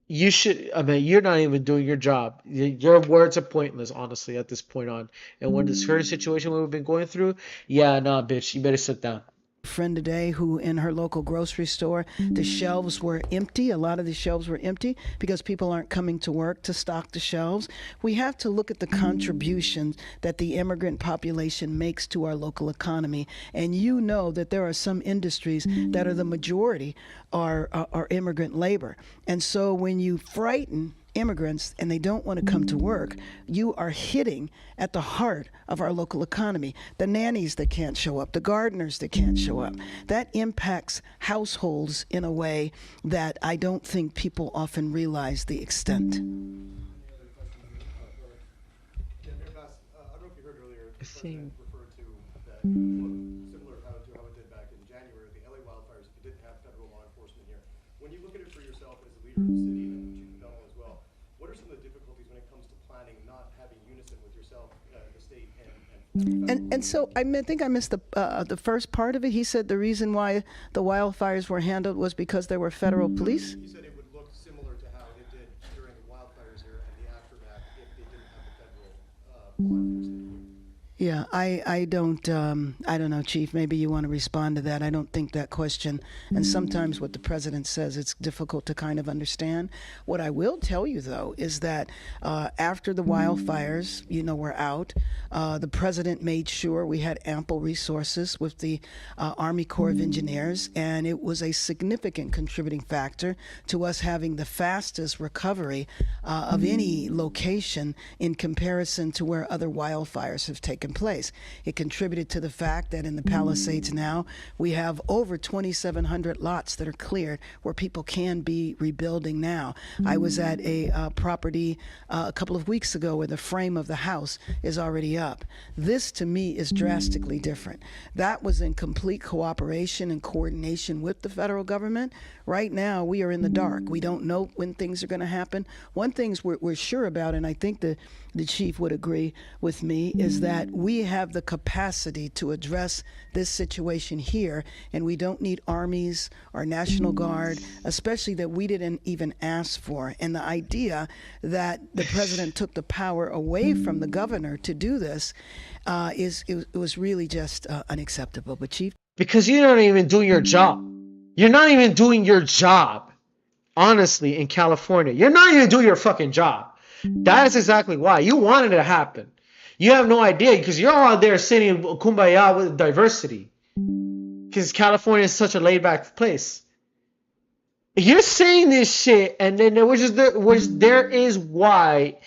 you're not even doing your job. Your words are pointless, honestly, at this point on. And when this current situation we've been going through, yeah, nah, bitch, you better sit down. friend today who in her local grocery store, the shelves were empty. A lot of the shelves were empty because people aren't coming to work to stock the shelves. We have to look at the contributions that the immigrant population makes to our local economy. And you know that there are some industries that are the majority are immigrant labor. And so when you frighten immigrants and they don't want to come to work, you are hitting at the heart of our local economy. The nannies that can't show up, the gardeners that can't show up. That impacts households in a way that I don't think people often realize the extent. Same. Referred to that similar to how it did back in January, the LA wildfires. If you didn't have federal law enforcement here, when you look at it for yourself as a leader of the city and Chief McDonald as well, what are some of the difficulties when it comes to planning, not having unison with yourself, the state, And so I think I missed the first part of it. He said the reason why the wildfires were handled was because there were federal police. He said it would look similar to how it did during the wildfires here and the aftermath if they didn't have the federal law enforcement. Yeah, I don't know, Chief. Maybe you want to respond to that. I don't think that question, and sometimes what the president says, it's difficult to kind of understand. What I will tell you, though, is that after the wildfires, were out, the president made sure we had ample resources with the Army Corps of Engineers, and it was a significant contributing factor to us having the fastest recovery of any location in comparison to where other wildfires have taken place. It contributed to the fact that in the Palisades now, we have over 2,700 lots that are cleared where people can be rebuilding now. I was at a property a couple of weeks ago where the frame of the house is already up. This, to me, is drastically different. That was in complete cooperation and coordination with the federal government. Right now, we are in the dark. We don't know when things are going to happen. One thing we're sure about, and I think the chief would agree with me, is that we have the capacity to address this situation here, and we don't need armies or National Guard, especially that we didn't even ask for. And the idea that the president took the power away from the governor to do this it was really just unacceptable. But Chief? Because you're not even doing your job. You're not even doing your job. Honestly, in California, you're not even doing your fucking job. That is exactly why. You wanted it to happen. You have no idea because you're out there sitting kumbaya with diversity. Because California is such a laid-back place. You're saying this shit, and then there is why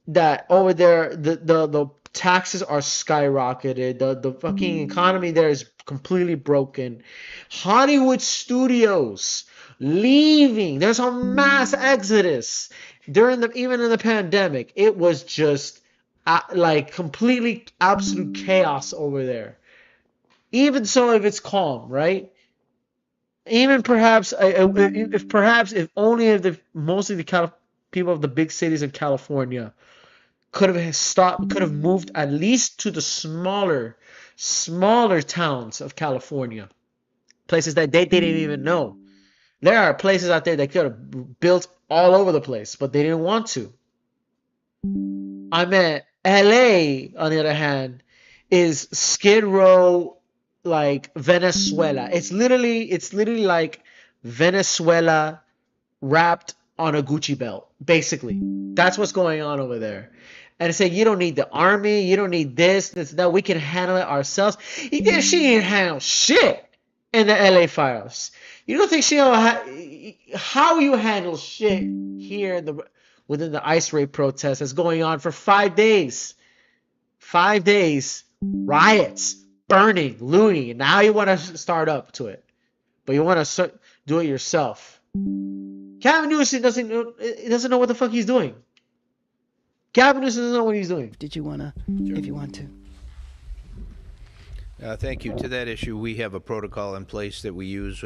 that over there the taxes are skyrocketed. The fucking economy there is completely broken. Hollywood studios leaving. There's a mass exodus even in the pandemic. It was just like completely absolute chaos over there. Even so, if it's calm, right? Even perhaps if most of the people of the big cities in California could have moved at least to the smaller towns of California, places that they didn't even know. There are places out there that could have built all over the place, but they didn't want to. I mean, LA, on the other hand, is Skid Row like Venezuela. It's literally like Venezuela wrapped on a Gucci belt, basically. That's what's going on over there. And say you don't need the army, you don't need this, that. We can handle it ourselves. She didn't handle shit in the LA fires. You don't think she how you handle shit here within the ICE rape protest that's going on for 5 days. 5 days, riots, burning, looting, and now you want to start up to it, but you want to do it yourself. Gavin Newsom doesn't know what the fuck he's doing. Gavin Newsom doesn't know what he's doing. Did you want to, if you want to? Thank you. To that issue, we have a protocol in place that we use,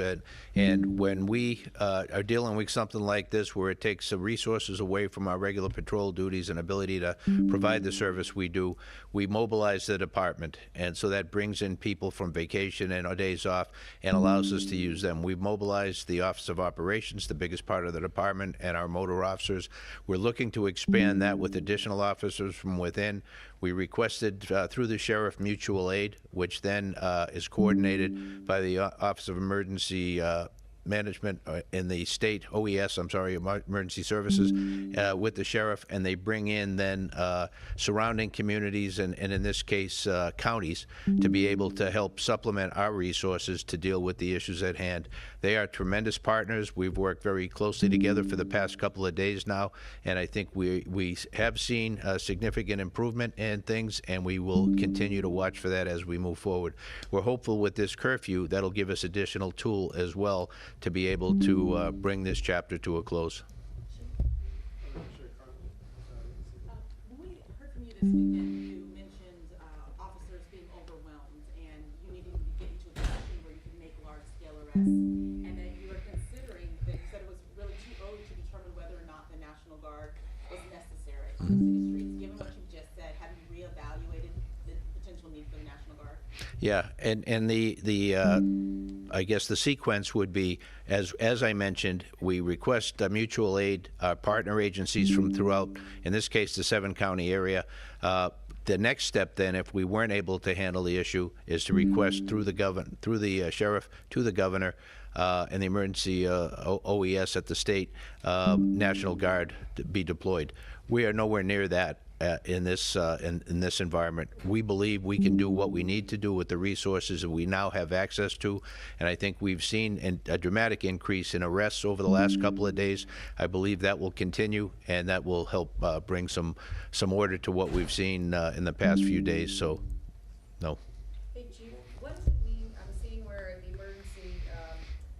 and when we are dealing with something like this, where it takes some resources away from our regular patrol duties and ability to provide the service we do, we mobilize the department, and so that brings in people from vacation and our days off and allows us to use them. We've mobilized the Office of Operations, the biggest part of the department, and our motor officers. We're looking to expand that with additional officers from within. We requested through the sheriff mutual aid, which then is coordinated by the Office of Emergency Management in the state, OES, I'm sorry, Emergency Services, with the sheriff, and they bring in then surrounding communities and in this case counties to be able to help supplement our resources to deal with the issues at hand. They are tremendous partners. We've worked very closely together for the past couple of days now, and I think we have seen a significant improvement in things, and we will continue to watch for that as we move forward. We're hopeful with this curfew that'll give us additional tool as well to be able to bring this chapter to a close. When we heard from you this weekend, you mentioned officers being overwhelmed and you needing to get into a position where you can make large-scale arrests, and that you were considering that you said it was really too early to determine whether or not the National Guard was necessary on the city streets. Given what you just said, have you reevaluated the potential need for the National Guard? Yeah, and I guess the sequence would be, as I mentioned, we request mutual aid, partner agencies from throughout, in this case, the 7-county area. The next step, then, if we weren't able to handle the issue, is to request through the sheriff to the governor and the emergency OES at the state National Guard to be deployed. We are nowhere near that. In this environment, we believe we can do what we need to do with the resources that we now have access to, and I think we've seen a dramatic increase in arrests over the last couple of days. I believe that will continue, and that will help bring some order to what we've seen in the past few days. So, no. Hey, Chief, what does it mean? I'm seeing where the Emergency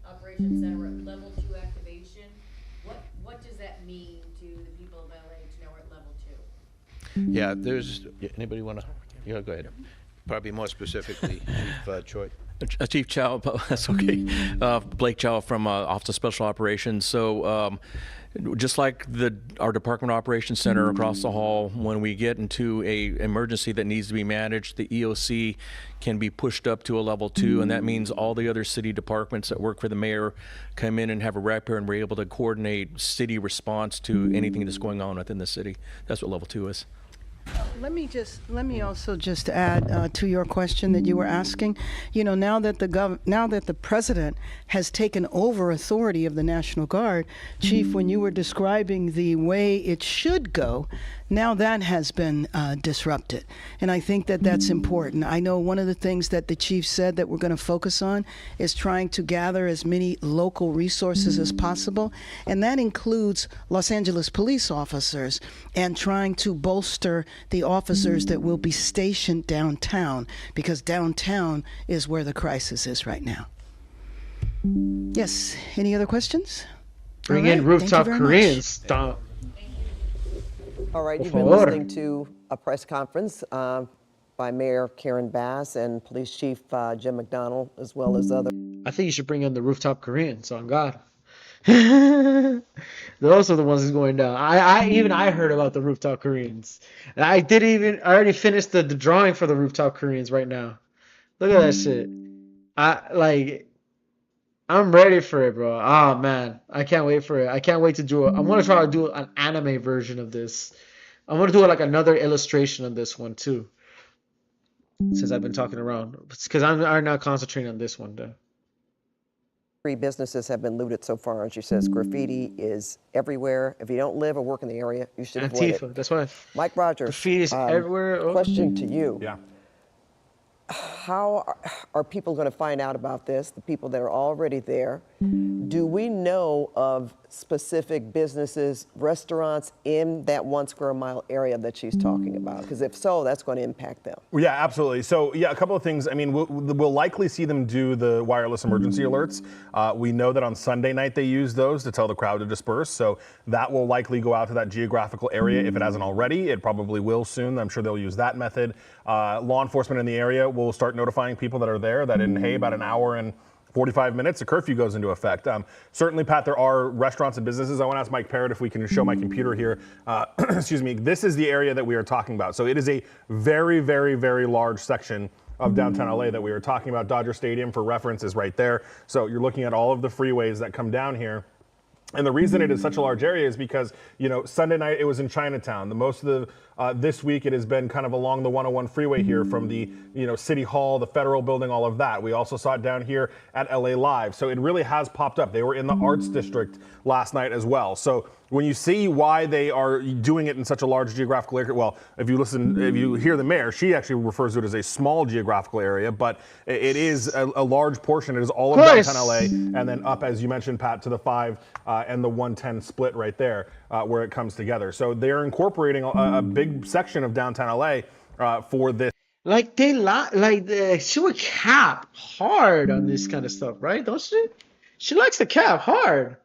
Operations Center we're at level 2 activation. What does that mean to the people of LA to know we're at level 2? Yeah, there's anybody want to? Yeah, go ahead. Probably more specifically, Chief Choi. Chief Chow, that's okay. Blake Chow from Office of Special Operations. So just like our Department of Operations Center across the hall, when we get into a emergency that needs to be managed, the EOC can be pushed up to a level 2, and that means all the other city departments that work for the mayor come in and have a rep here, and we're able to coordinate city response to anything that's going on within the city. That's what level 2 is. Let me also just add to your question that you were asking. You know, now that the president has taken over authority of the National Guard, Chief, when you were describing the way it should go, now that has been disrupted, and I think that that's important. I know one of the things that the chief said that we're going to focus on is trying to gather as many local resources as possible, and that includes Los Angeles police officers and trying to bolster the officers that will be stationed downtown, because downtown is where the crisis is right now. Yes, any other questions? Bring in rooftop Koreans. Stop. All right, you've been listening to a press conference by Mayor Karen Bass and Police Chief Jim McDonnell, as well as others. I think you should bring in the rooftop Koreans on God. Those are the ones that's going down. I heard about the rooftop Koreans. And I already finished the drawing for the rooftop Koreans right now. Look at that shit. I'm ready for it, bro. Oh man, I can't wait for it. I can't wait to do it. I'm gonna try to do an anime version of this. I'm gonna do like another illustration of this one too. Since I've been talking around, because I'm not concentrating on this one though. 3 businesses have been looted so far, and she says graffiti is everywhere. If you don't live or work in the area, you should avoid it. Antifa, that's why. Mike Rogers, graffiti is everywhere. Oh. Question to you. Yeah. How are people going to find out about this, the people that are already there? Do we know of specific businesses, restaurants in that 1 square mile area that she's talking about? Because if so, that's going to impact them. Yeah, absolutely. So, yeah, a couple of things. I mean, we'll likely see them do the wireless emergency alerts. We know that on Sunday night they use those to tell the crowd to disperse. So that will likely go out to that geographical area. If it hasn't already, it probably will soon. I'm sure they'll use that method. Law enforcement in the area will start notifying people that are there that in, hey, about an hour and 45 minutes, a curfew goes into effect. Certainly, Pat, there are restaurants and businesses. I want to ask Mike Parrott if we can show my computer here. Excuse me. This is the area that we are talking about. So it is a very, very, very large section of downtown LA that we are talking about. Dodger Stadium, for reference, is right there. So you're looking at all of the freeways that come down here. And the reason it is such a large area is because, Sunday night it was in Chinatown. The most of the this week it has been kind of along the 101 freeway here from the, City Hall, the Federal Building, all of that. We also saw it down here at LA Live. So it really has popped up. They were in the Arts District last night as well. So when you see why they are doing it in such a large geographical area, well, if you hear the mayor, she actually refers to it as a small geographical area, but it is a large portion. It is all of downtown LA, and then up, as you mentioned, Pat, to the 5 and the 110 split right there, where it comes together. So they're incorporating a big section of downtown LA for this. Like she would cap hard on this kind of stuff, right? Don't she? She likes to cap hard,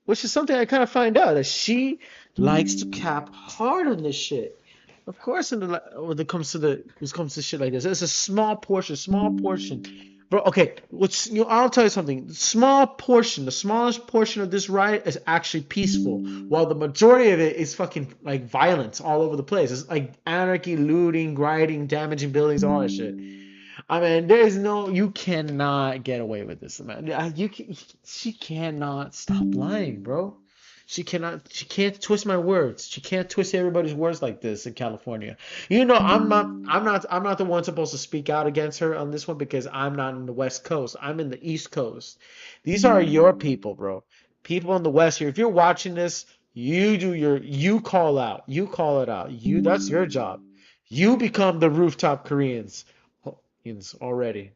which is something I kind of find out that she likes to cap hard on this shit. Of course, when it comes to shit like this, it's a small portion. Bro, okay, I'll tell you something. The smallest portion of this riot is actually peaceful, while the majority of it is fucking like violence all over the place. It's like anarchy, looting, rioting, damaging buildings, all that shit. I mean, you cannot get away with this, man. She cannot stop lying, bro. She can't twist my words. She can't twist everybody's words like this in California. I'm not the one supposed to speak out against her on this one because I'm not in the West Coast. I'm in the East Coast. These are your people, bro. People in the West here. If you're watching this, you call out. You call it out. That's your job. You become the rooftop Koreans already.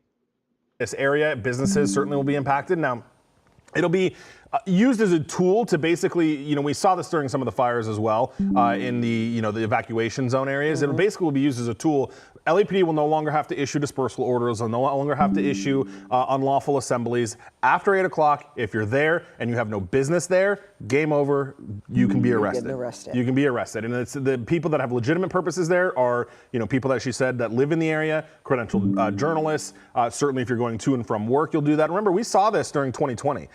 This area, businesses certainly will be impacted. Now, it'll be used as a tool to basically, we saw this during some of the fires as well in the evacuation zone areas. It basically will be used as a tool. LAPD will no longer have to issue dispersal orders. They'll no longer have to issue unlawful assemblies. After 8 o'clock, if you're there and you have no business there, game over. You can be arrested. You can be arrested. And it's the people that have legitimate purposes there are, people that she said that live in the area, credentialed journalists. Certainly if you're going to and from work, you'll do that. Remember, we saw this during 2020.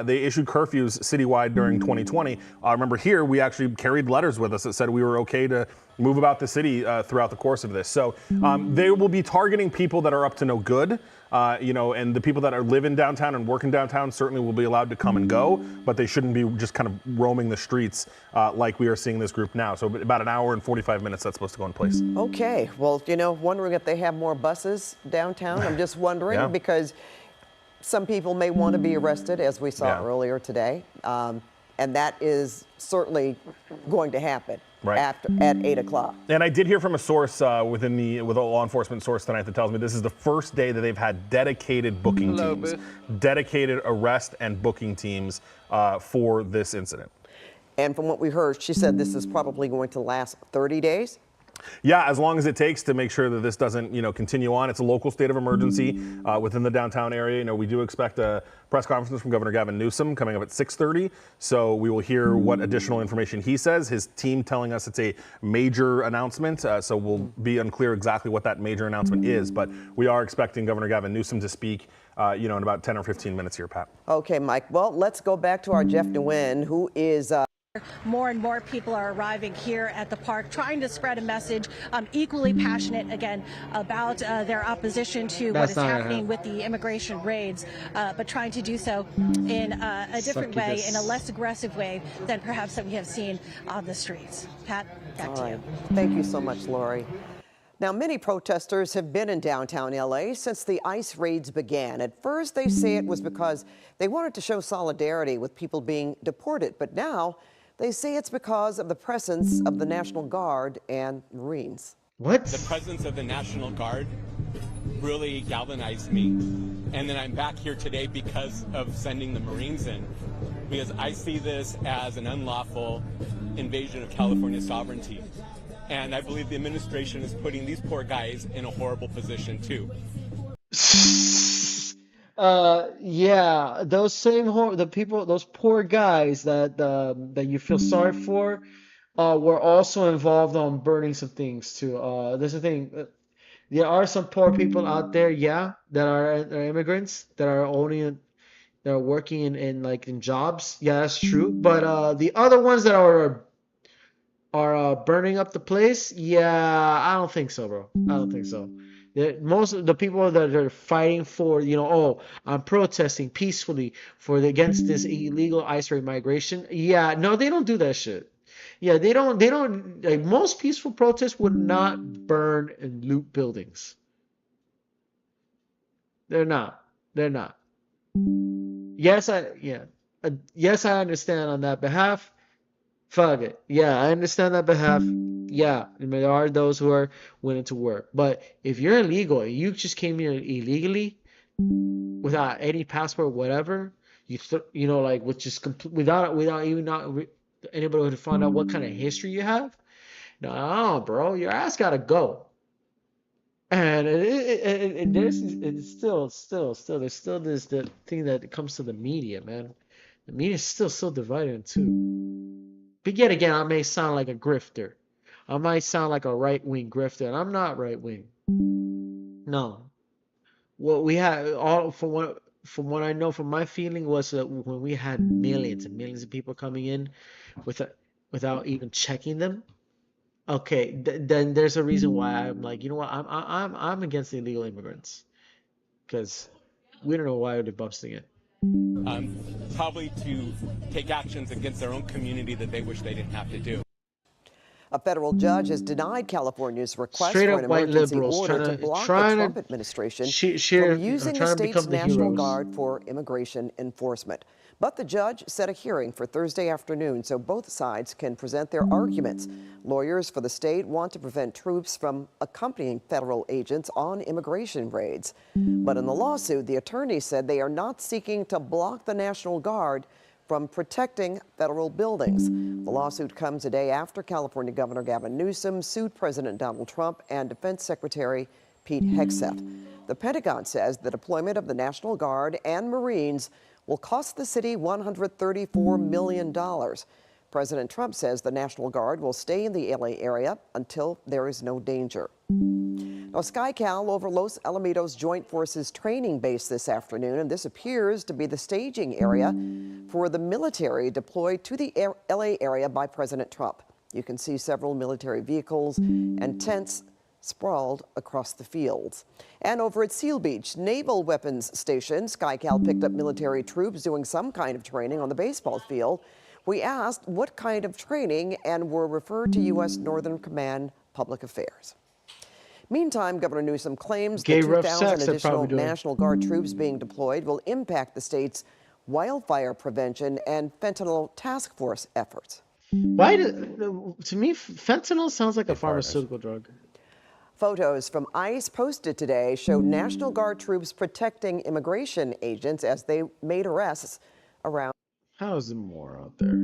They issued curfews citywide during 2020. Remember here, we actually carried letters with us that said we were okay to move about the city throughout the course of this. So they will be targeting people that are up to no good, and the people that live in downtown and work in downtown certainly will be allowed to come and go, but they shouldn't be just kind of roaming the streets like we are seeing this group now. So about an hour and 45 minutes that's supposed to go in place. Okay, well, wondering if they have more buses downtown. I'm just wondering because some people may want to be arrested, as we saw earlier today, and that is certainly going to happen. At 8 o'clock. And I did hear from a source with a law enforcement source tonight that tells me this is the first day that they've had dedicated booking teams, dedicated arrest and booking teams for this incident. And from what we heard, she said this is probably going to last 30 days. Yeah, as long as it takes to make sure that this doesn't, continue on. It's a local state of emergency within the downtown area. We do expect a press conference from Governor Gavin Newsom coming up at 6:30. So we will hear what additional information he says. His team telling us it's a major announcement. So we'll be unclear exactly what that major announcement is. But we are expecting Governor Gavin Newsom to speak, in about 10 or 15 minutes here, Pat. Okay, Mike. Well, let's go back to our Jeff Nguyen, who is... More and more people are arriving here at the park, trying to spread a message, equally passionate, again, about their opposition to what is happening with the immigration raids, but trying to do so in a different way, in a less aggressive way than perhaps that we have seen on the streets. Pat, back to you. Thank you so much, Lori. Now, many protesters have been in downtown LA since the ICE raids began. At first, they say it was because they wanted to show solidarity with people being deported, but now they say it's because of the presence of the National Guard and Marines. What? The presence of the National Guard really galvanized me. And then I'm back here today because of sending the Marines in, because I see this as an unlawful invasion of California sovereignty. And I believe the administration is putting these poor guys in a horrible position too. Yeah, those poor guys that you feel sorry for, were also involved on burning some things too. There's a thing. There are some poor people out there, that are immigrants that are working in jobs. Yeah, that's true. But the other ones that are burning up the place, yeah, I don't think so, bro. I don't think so. Most of the people that are fighting for, oh, I'm protesting peacefully against this illegal ICE rate migration. Yeah, no, they don't do that shit. Yeah, they don't, like, most peaceful protests would not burn and loot buildings. They're not. They're not. Yes, yes, I understand on that behalf. Fuck it. Yeah, I understand that behalf. Yeah, I mean, there are those who are willing to work. But if you're illegal and you just came here illegally without any passport, whatever, like with just without even anybody to find out what kind of history you have. No, bro, your ass gotta go. And it's still there's still this the thing that comes to the media, man. The media is still so divided in two. But yet again, I may sound like a grifter. I might sound like a right-wing grifter, and I'm not right-wing. No. What we had all from what I know from my feeling was that when we had millions and millions of people coming in without even checking them. Okay, then there's a reason why I'm like, you know what? I'm against the illegal immigrants because we don't know why they're busting it. Probably to take actions against their own community that they wish they didn't have to do. A federal judge has denied California's request Straight for up an white emergency liberals order to block the Trump administration from using the state's National Guard for immigration enforcement. But the judge set a hearing for Thursday afternoon so both sides can present their arguments. Lawyers for the state want to prevent troops from accompanying federal agents on immigration raids. But in the lawsuit, the attorneys said they are not seeking to block the National Guard from protecting federal buildings. The lawsuit comes a day after California Governor Gavin Newsom sued President Donald Trump and Defense Secretary Pete Hegseth. The Pentagon says the deployment of the National Guard and Marines will cost the city $134 million. President Trump says the National Guard will stay in the LA area until there is no danger. Now, SkyCal over Los Alamitos Joint Forces training base this afternoon, and this appears to be the staging area for the military deployed to the LA area by President Trump. You can see several military vehicles and tents sprawled across the fields. And over at Seal Beach Naval Weapons Station, SkyCal picked up military troops doing some kind of training on the baseball field. We asked what kind of training and were referred to U.S. Northern Command Public Affairs. Meantime, Governor Newsom claims the 2,000 additional National Guard troops being deployed will impact the state's wildfire prevention and fentanyl task force efforts. Why to me, fentanyl sounds like a pharmaceutical drug. Photos from ICE posted today show National Guard troops protecting immigration agents as they made arrests around. How is it more out there?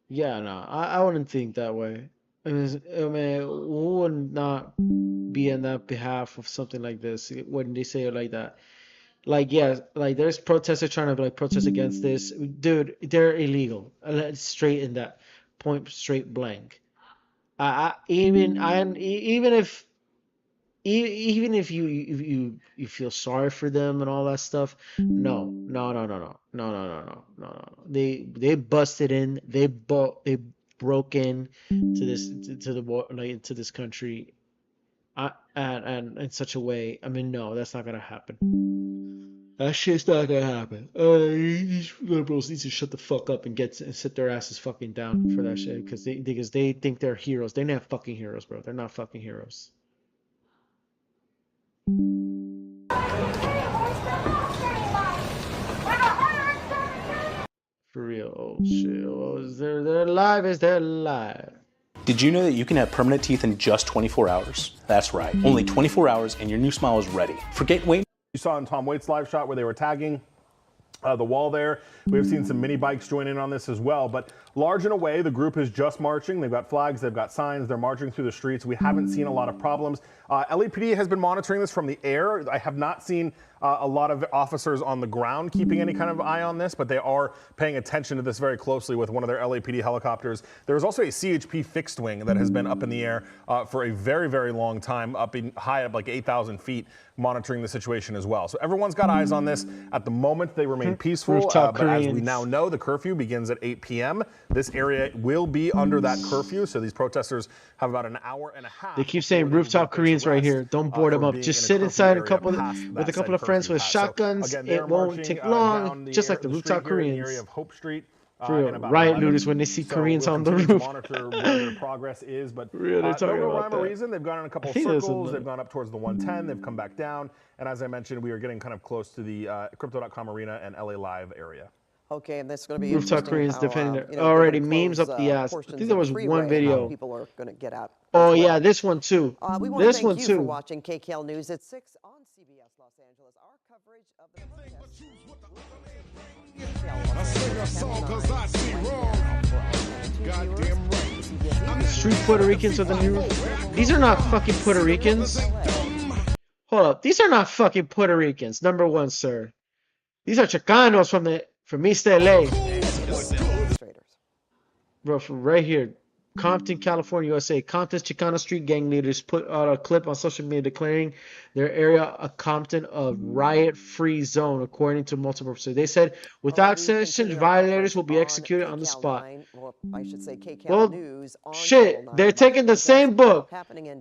Yeah, no, I wouldn't think that way. I mean, who would not be on that behalf of something like this when they say it like that? Like, yeah, like there's protesters trying to like protest against this. Dude, they're illegal. Straight in that point, straight blank. Even if you feel sorry for them and all that stuff, no. They busted in. They broke in to this country, and in such a way. I mean, no, that's not gonna happen. That shit's not gonna happen. These liberals need to shut the fuck up and sit their asses fucking down for that shit because they think they're heroes. They're not fucking heroes, bro. They're not fucking heroes. For real. Oh shit. Oh, they're alive. Is they're alive. Did you know that you can have permanent teeth in just 24 hours? That's right. Only 24 hours and your new smile is ready. Forget waiting. You saw in Tom Waite's live shot where they were tagging the wall there. We've seen some mini bikes join in on this as well. But large in a way, the group is just marching. They've got flags, they've got signs, they're marching through the streets. We haven't seen a lot of problems. LAPD has been monitoring this from the air. I have not seen a lot of officers on the ground keeping any kind of eye on this, but they are paying attention to this very closely with one of their LAPD helicopters. There is also a CHP fixed wing that has been up in the air for a very, very long time, high up like 8,000 feet, monitoring the situation as well. So everyone's got eyes on this. At the moment, they remain peaceful, but as we now know, the curfew begins at 8 p.m. This area will be under that curfew, so these protesters have about an hour and a half. They keep saying rooftop Koreans right here. Don't board them up. Just sit inside with a couple of friends with shotguns. So, again, it won't take long, just like the rooftop Koreans. Area of Hope Street. For riot looters when they see Koreans on the roof. Monitor where their progress is, but they're talking no about rhyme or reason. They've gone in a couple of circles. They've gone up towards the 110. They've come back down. And as I mentioned, we are getting kind of close to the Crypto.com Arena and LA Live area. Okay, and that's going to be rooftop Koreans how, defending already memes up the ass. I think there was one video. People are going to get out. Oh yeah, this one too. We want to thank you for watching KKL News at 6 on CBS Los Angeles. Our coverage of the I sing a song 'cause I see wrong. Goddamn right. Street Puerto Ricans with the new. These are not fucking Puerto Ricans. Hold up, these are not fucking Puerto Ricans. Number one, sir. These are Chicanos from East LA. Bro, from right here. Compton, California, USA. Compton's Chicano street gang leaders put out a clip on social media declaring their area a Compton a riot-free zone, according to multiple sources. They said, without exception, violators will be executed on the spot. Well, shit, they're taking the same book.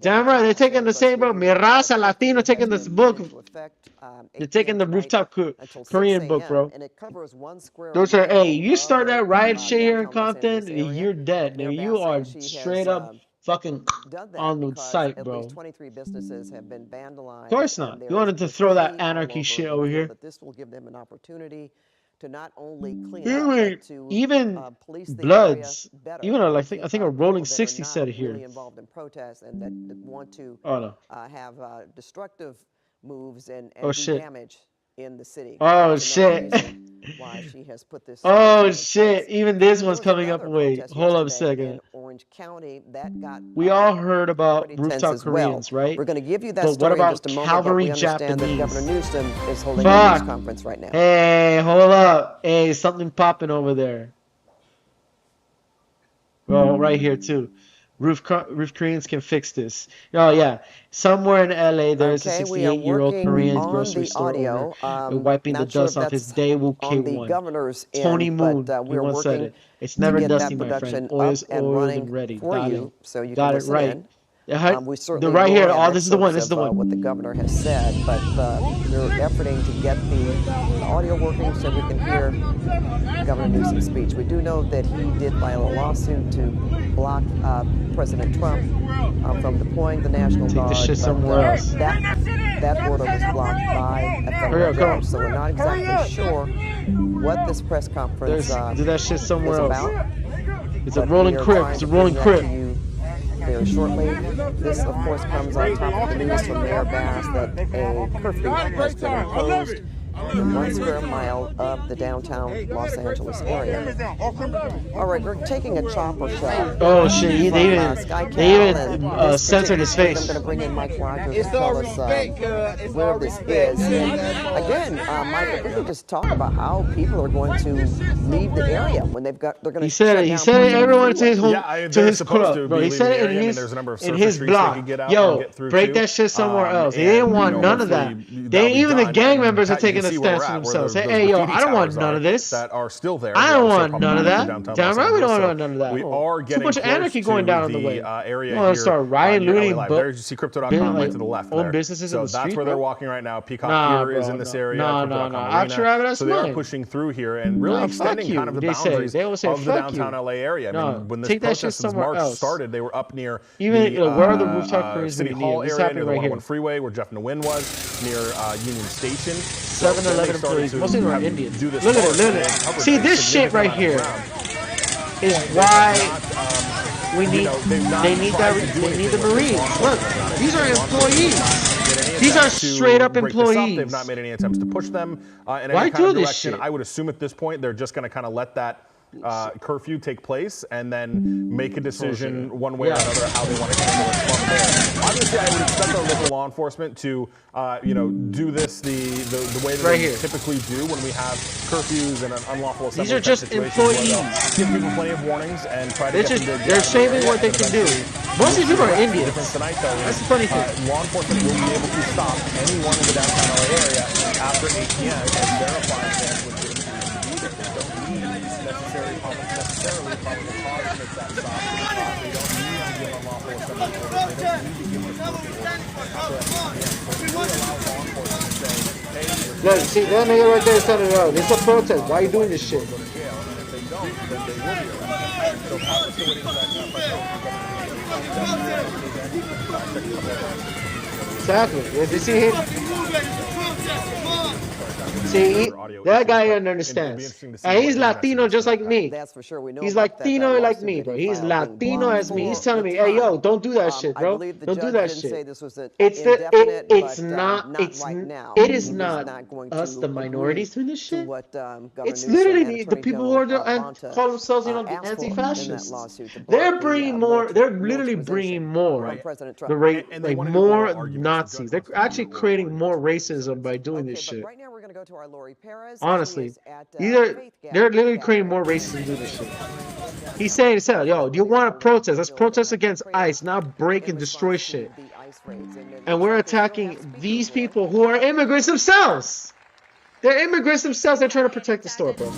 Damn right, they're taking the same book. Mi Raza Latino taking this book. They're taking the rooftop Korean book, bro. Those are, hey, you start that riot shit here in Compton, you're dead. Now you are straight up fucking on the site, bro. 23 businesses have been vandalized. Of course not. You wanted to throw that anarchy shit over here. But this will give them an opportunity to not only clean up, but to even police the Bloods, area better. even I think a Rolling 60 said it here. Really involved in protests and that want to have destructive moves and do damage in the city. Oh shit. Why she has put this oh shit. Even this one's coming up. Wait, hold up a second. Orange County that got we all heard about rooftop Koreans, right? We're going to give you that but story what about in just a moment, Calvary but we understand Japanese? that Governor Newsom is holding a news conference right now. Hey, hold up. Hey, something popping over there. Well, right here too. Roof Koreans can fix this. Oh yeah, somewhere in LA there is a 68-year-old Korean grocery store owner wiping the dust off his Daewoo K1. Tony Moon, we once said it. It's never dusty, my friend. Oil's oiled and ready. Got it. So you got can it right. The right here. Oh, this is the one. This is the one. What the governor has said, but they're efforting to get the audio working so we can hear Governor Newsom's speech. We do know that he did file a lawsuit to block President Trump from deploying the National Guard. Take this shit somewhere else. That order was blocked by a federal judge, so we're not exactly sure what this press conference do that shit somewhere is else. about. It's a rolling crib. It's a rolling crib. Very shortly. This, of course, comes on top of the news from Mayor Bass that a curfew has been imposed in 1 square mile of the downtown Los Angeles area. All right, we're taking a chopper shot. Oh shit! They even censored his face. I'm going to bring in Mike Rogers to tell us where this is. And again, Mike, if we could just talk about how people are going to leave the area when they're going to. He said it. He said it. Everyone to his home, to his club, bro. He said it in his block. Yo, break that shit somewhere else. He didn't want none of that. Even the gang members are taking a stance for themselves. Hey, yo, I don't want none of this. That are still there. I don't want none of that. Damn right, we don't want none of that. We are getting too much anarchy going down on the way. Area you want to start rioting, looting, there's you see Crypto.com right to the left there. Businesses so in the street, that's where they're walking right now. Peacock here is in this area. No. So they are pushing through here and really extending kind of the boundaries of the downtown LA area. I mean, when this protest march started, they were up near where are the rooftop Koreans City Hall area near the 101 freeway where Jeff Nguyen was, near Union Station. 7-Eleven employees, mostly are Indians. Look at it. See, this shit right here is why we need. They need the Marines. Look, these are employees. These are straight up employees. They've not made any attempts to push them in any kind of direction. I would assume at this point they're just going to kind of let that curfew take place and then make a decision one way or another how they want to handle it from there. Obviously, I would expect our local law enforcement to, do this the way that they typically do when we have curfews and an unlawful assembly. These are just employees. Give people plenty of warnings and try to they're shaming what they can do. Most of these people are Indians. Tonight, though, that's the funny thing. Law enforcement will be able to stop anyone in the downtown LA area after 8 p.m. and verify that legitimately be there. They don't need necessarily probable cause to make that stop. They don't need to give unlawful assembly orders. They don't need to give a Look, see that nigga right there standing around. This is a protest. Why are you doing this shit? And if they don't, then they will be arrested. So we're still waiting for that. Exactly. If you see him, see, that guy understands. And he's Latino just like me. That's for sure. We know he's about Latino that like me, bro. He's Latino as me. He's telling me, hey, yo, don't do that shit, bro. Don't do that shit. It's not us, the minorities, doing this shit. It's literally the people who are call themselves, the anti-fascists. They're bringing more. They're literally bringing more the rate, like more Nazis. They're actually creating more racism by doing this shit. Right now, we're going to go to our Lori Perez. Honestly, they're literally creating more racism doing this shit. He's saying, yo, do you want to protest? Let's protest against ICE, not break and destroy shit. And we're attacking these people who are immigrants themselves. They're immigrants themselves. They're trying to protect the store, bro.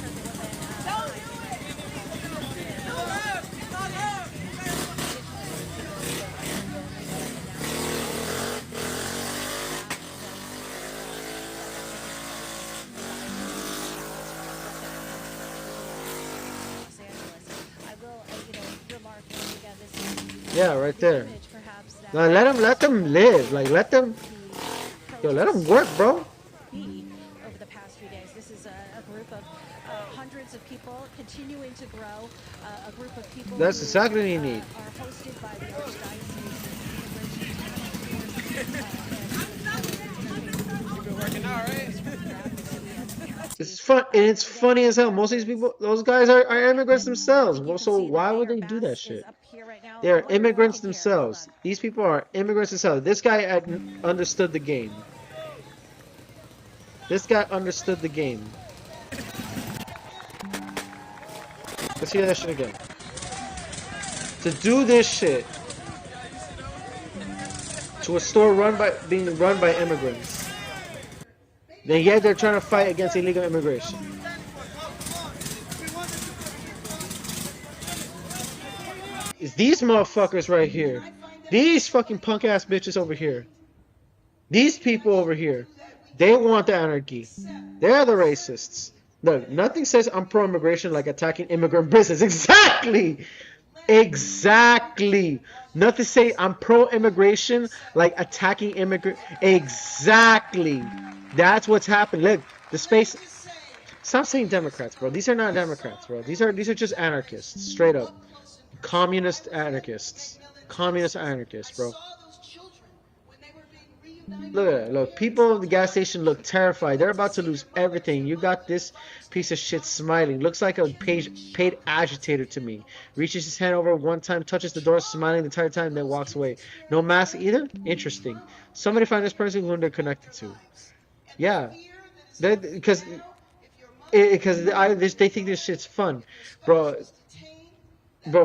Yeah, right there. Now let them live. Like let them work, bro. Over the past few days, this is a group of hundreds of people continuing to grow. A group of people. That's exactly what you need. Are hosted by the It's fun, and it's funny as hell. Most of these people, those guys are immigrants themselves. Well, so why would they do that shit? They're immigrants themselves. These people are immigrants themselves. This guy understood the game. This guy understood the game. Let's hear that shit again. To do this shit to a store being run by immigrants. Then yet they're trying to fight against illegal immigration. It's these motherfuckers right here. These fucking punk ass bitches over here. These people over here. They want the anarchy. They're the racists. Look, nothing says I'm pro-immigration like attacking immigrant business. Exactly! Exactly! Nothing say I'm pro-immigration like attacking immigrant. Exactly! That's what's happened. Look, the space. Stop saying Democrats, bro. These are not Democrats, bro. These are just anarchists, straight up. Communist anarchists. Communist anarchists, bro. Look at that. Look, people at the gas station look terrified. They're about to lose everything. You got this piece of shit smiling. Looks like a paid agitator to me. Reaches his hand over one time, touches the door, smiling the entire time, then walks away. No mask either? Interesting. Somebody find this person who they're connected to. Yeah. Because they think this shit's fun. Bro,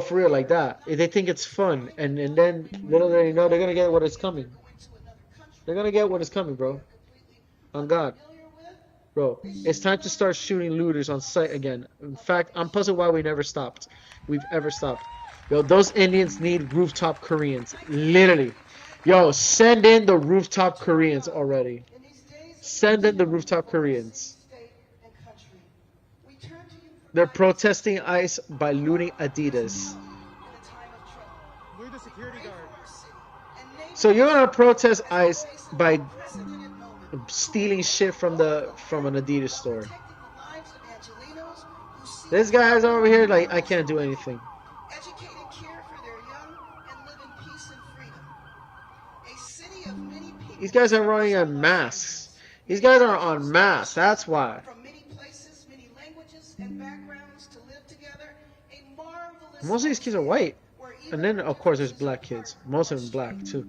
for real, like that. They think it's fun. And then little they know they're going to get what is coming. They're going to get what is coming, bro. On God. Bro, it's time to start shooting looters on sight again. In fact, I'm puzzled why we never stopped. We've ever stopped. Yo, those Indians need rooftop Koreans. Literally. Yo, send in the rooftop Koreans already. Send in the rooftop Koreans. They're protesting ICE by looting Adidas. So you're gonna protest ICE by stealing shit from an Adidas store. This guy's over here like, I can't do anything. These guys are running on masks. These guys are on masks. That's why. and backgrounds to live together. A marvelous Most of these kids are white. And then, of course, there's black kids. Most of them black, too.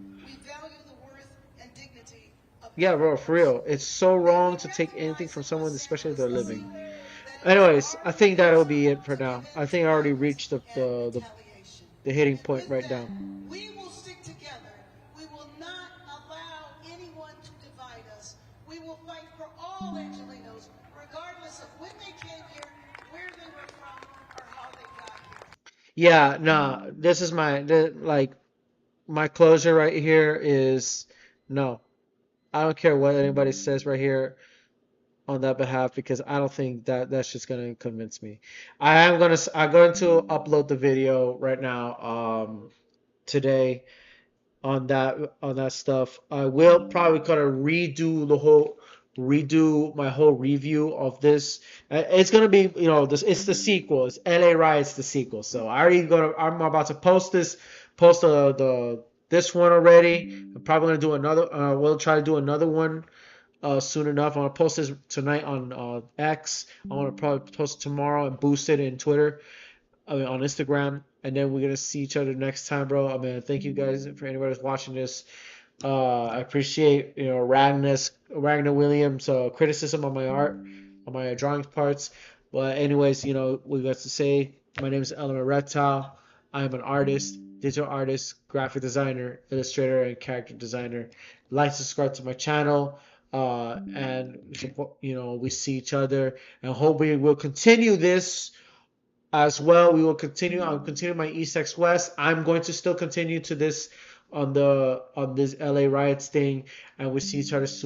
Yeah, bro, for real. It's so wrong to take anything from someone, especially if they're living. Anyways, I think that'll be it for now. I think I already reached the hitting point right now. We will stick together. We will not allow anyone to divide us. We will fight for all Angelinos, regardless of when they came here, where they were from, or how they got here. Yeah, nah, this is my closure right here is no. I don't care what anybody says right here on that behalf because I don't think that that's just gonna convince me. I'm going to upload the video right now today on that stuff. I will probably kind of redo my whole review of this. It's gonna be it's the sequel. It's LA Riots the sequel. So I'm about to post this this one already. I'm probably gonna do another. We'll try to do another one soon enough. I'm gonna post this tonight on X. I want to probably post it tomorrow and boost it in Twitter. I mean, on Instagram, and then we're gonna see each other next time, bro. I mean, thank you guys for anybody who's watching this. I appreciate Ragnar Williams' criticism on my art, on my drawing parts. But anyways, we got to say my name is Element Reptile. I am an artist, digital artist, graphic designer, illustrator, and character designer. Like, subscribe to my channel, and we see each other, and hope we will continue this. As well, we will continue. I'll continue my East X West. I'm going to still continue to this on this LA Riots thing, and we'll see each other soon.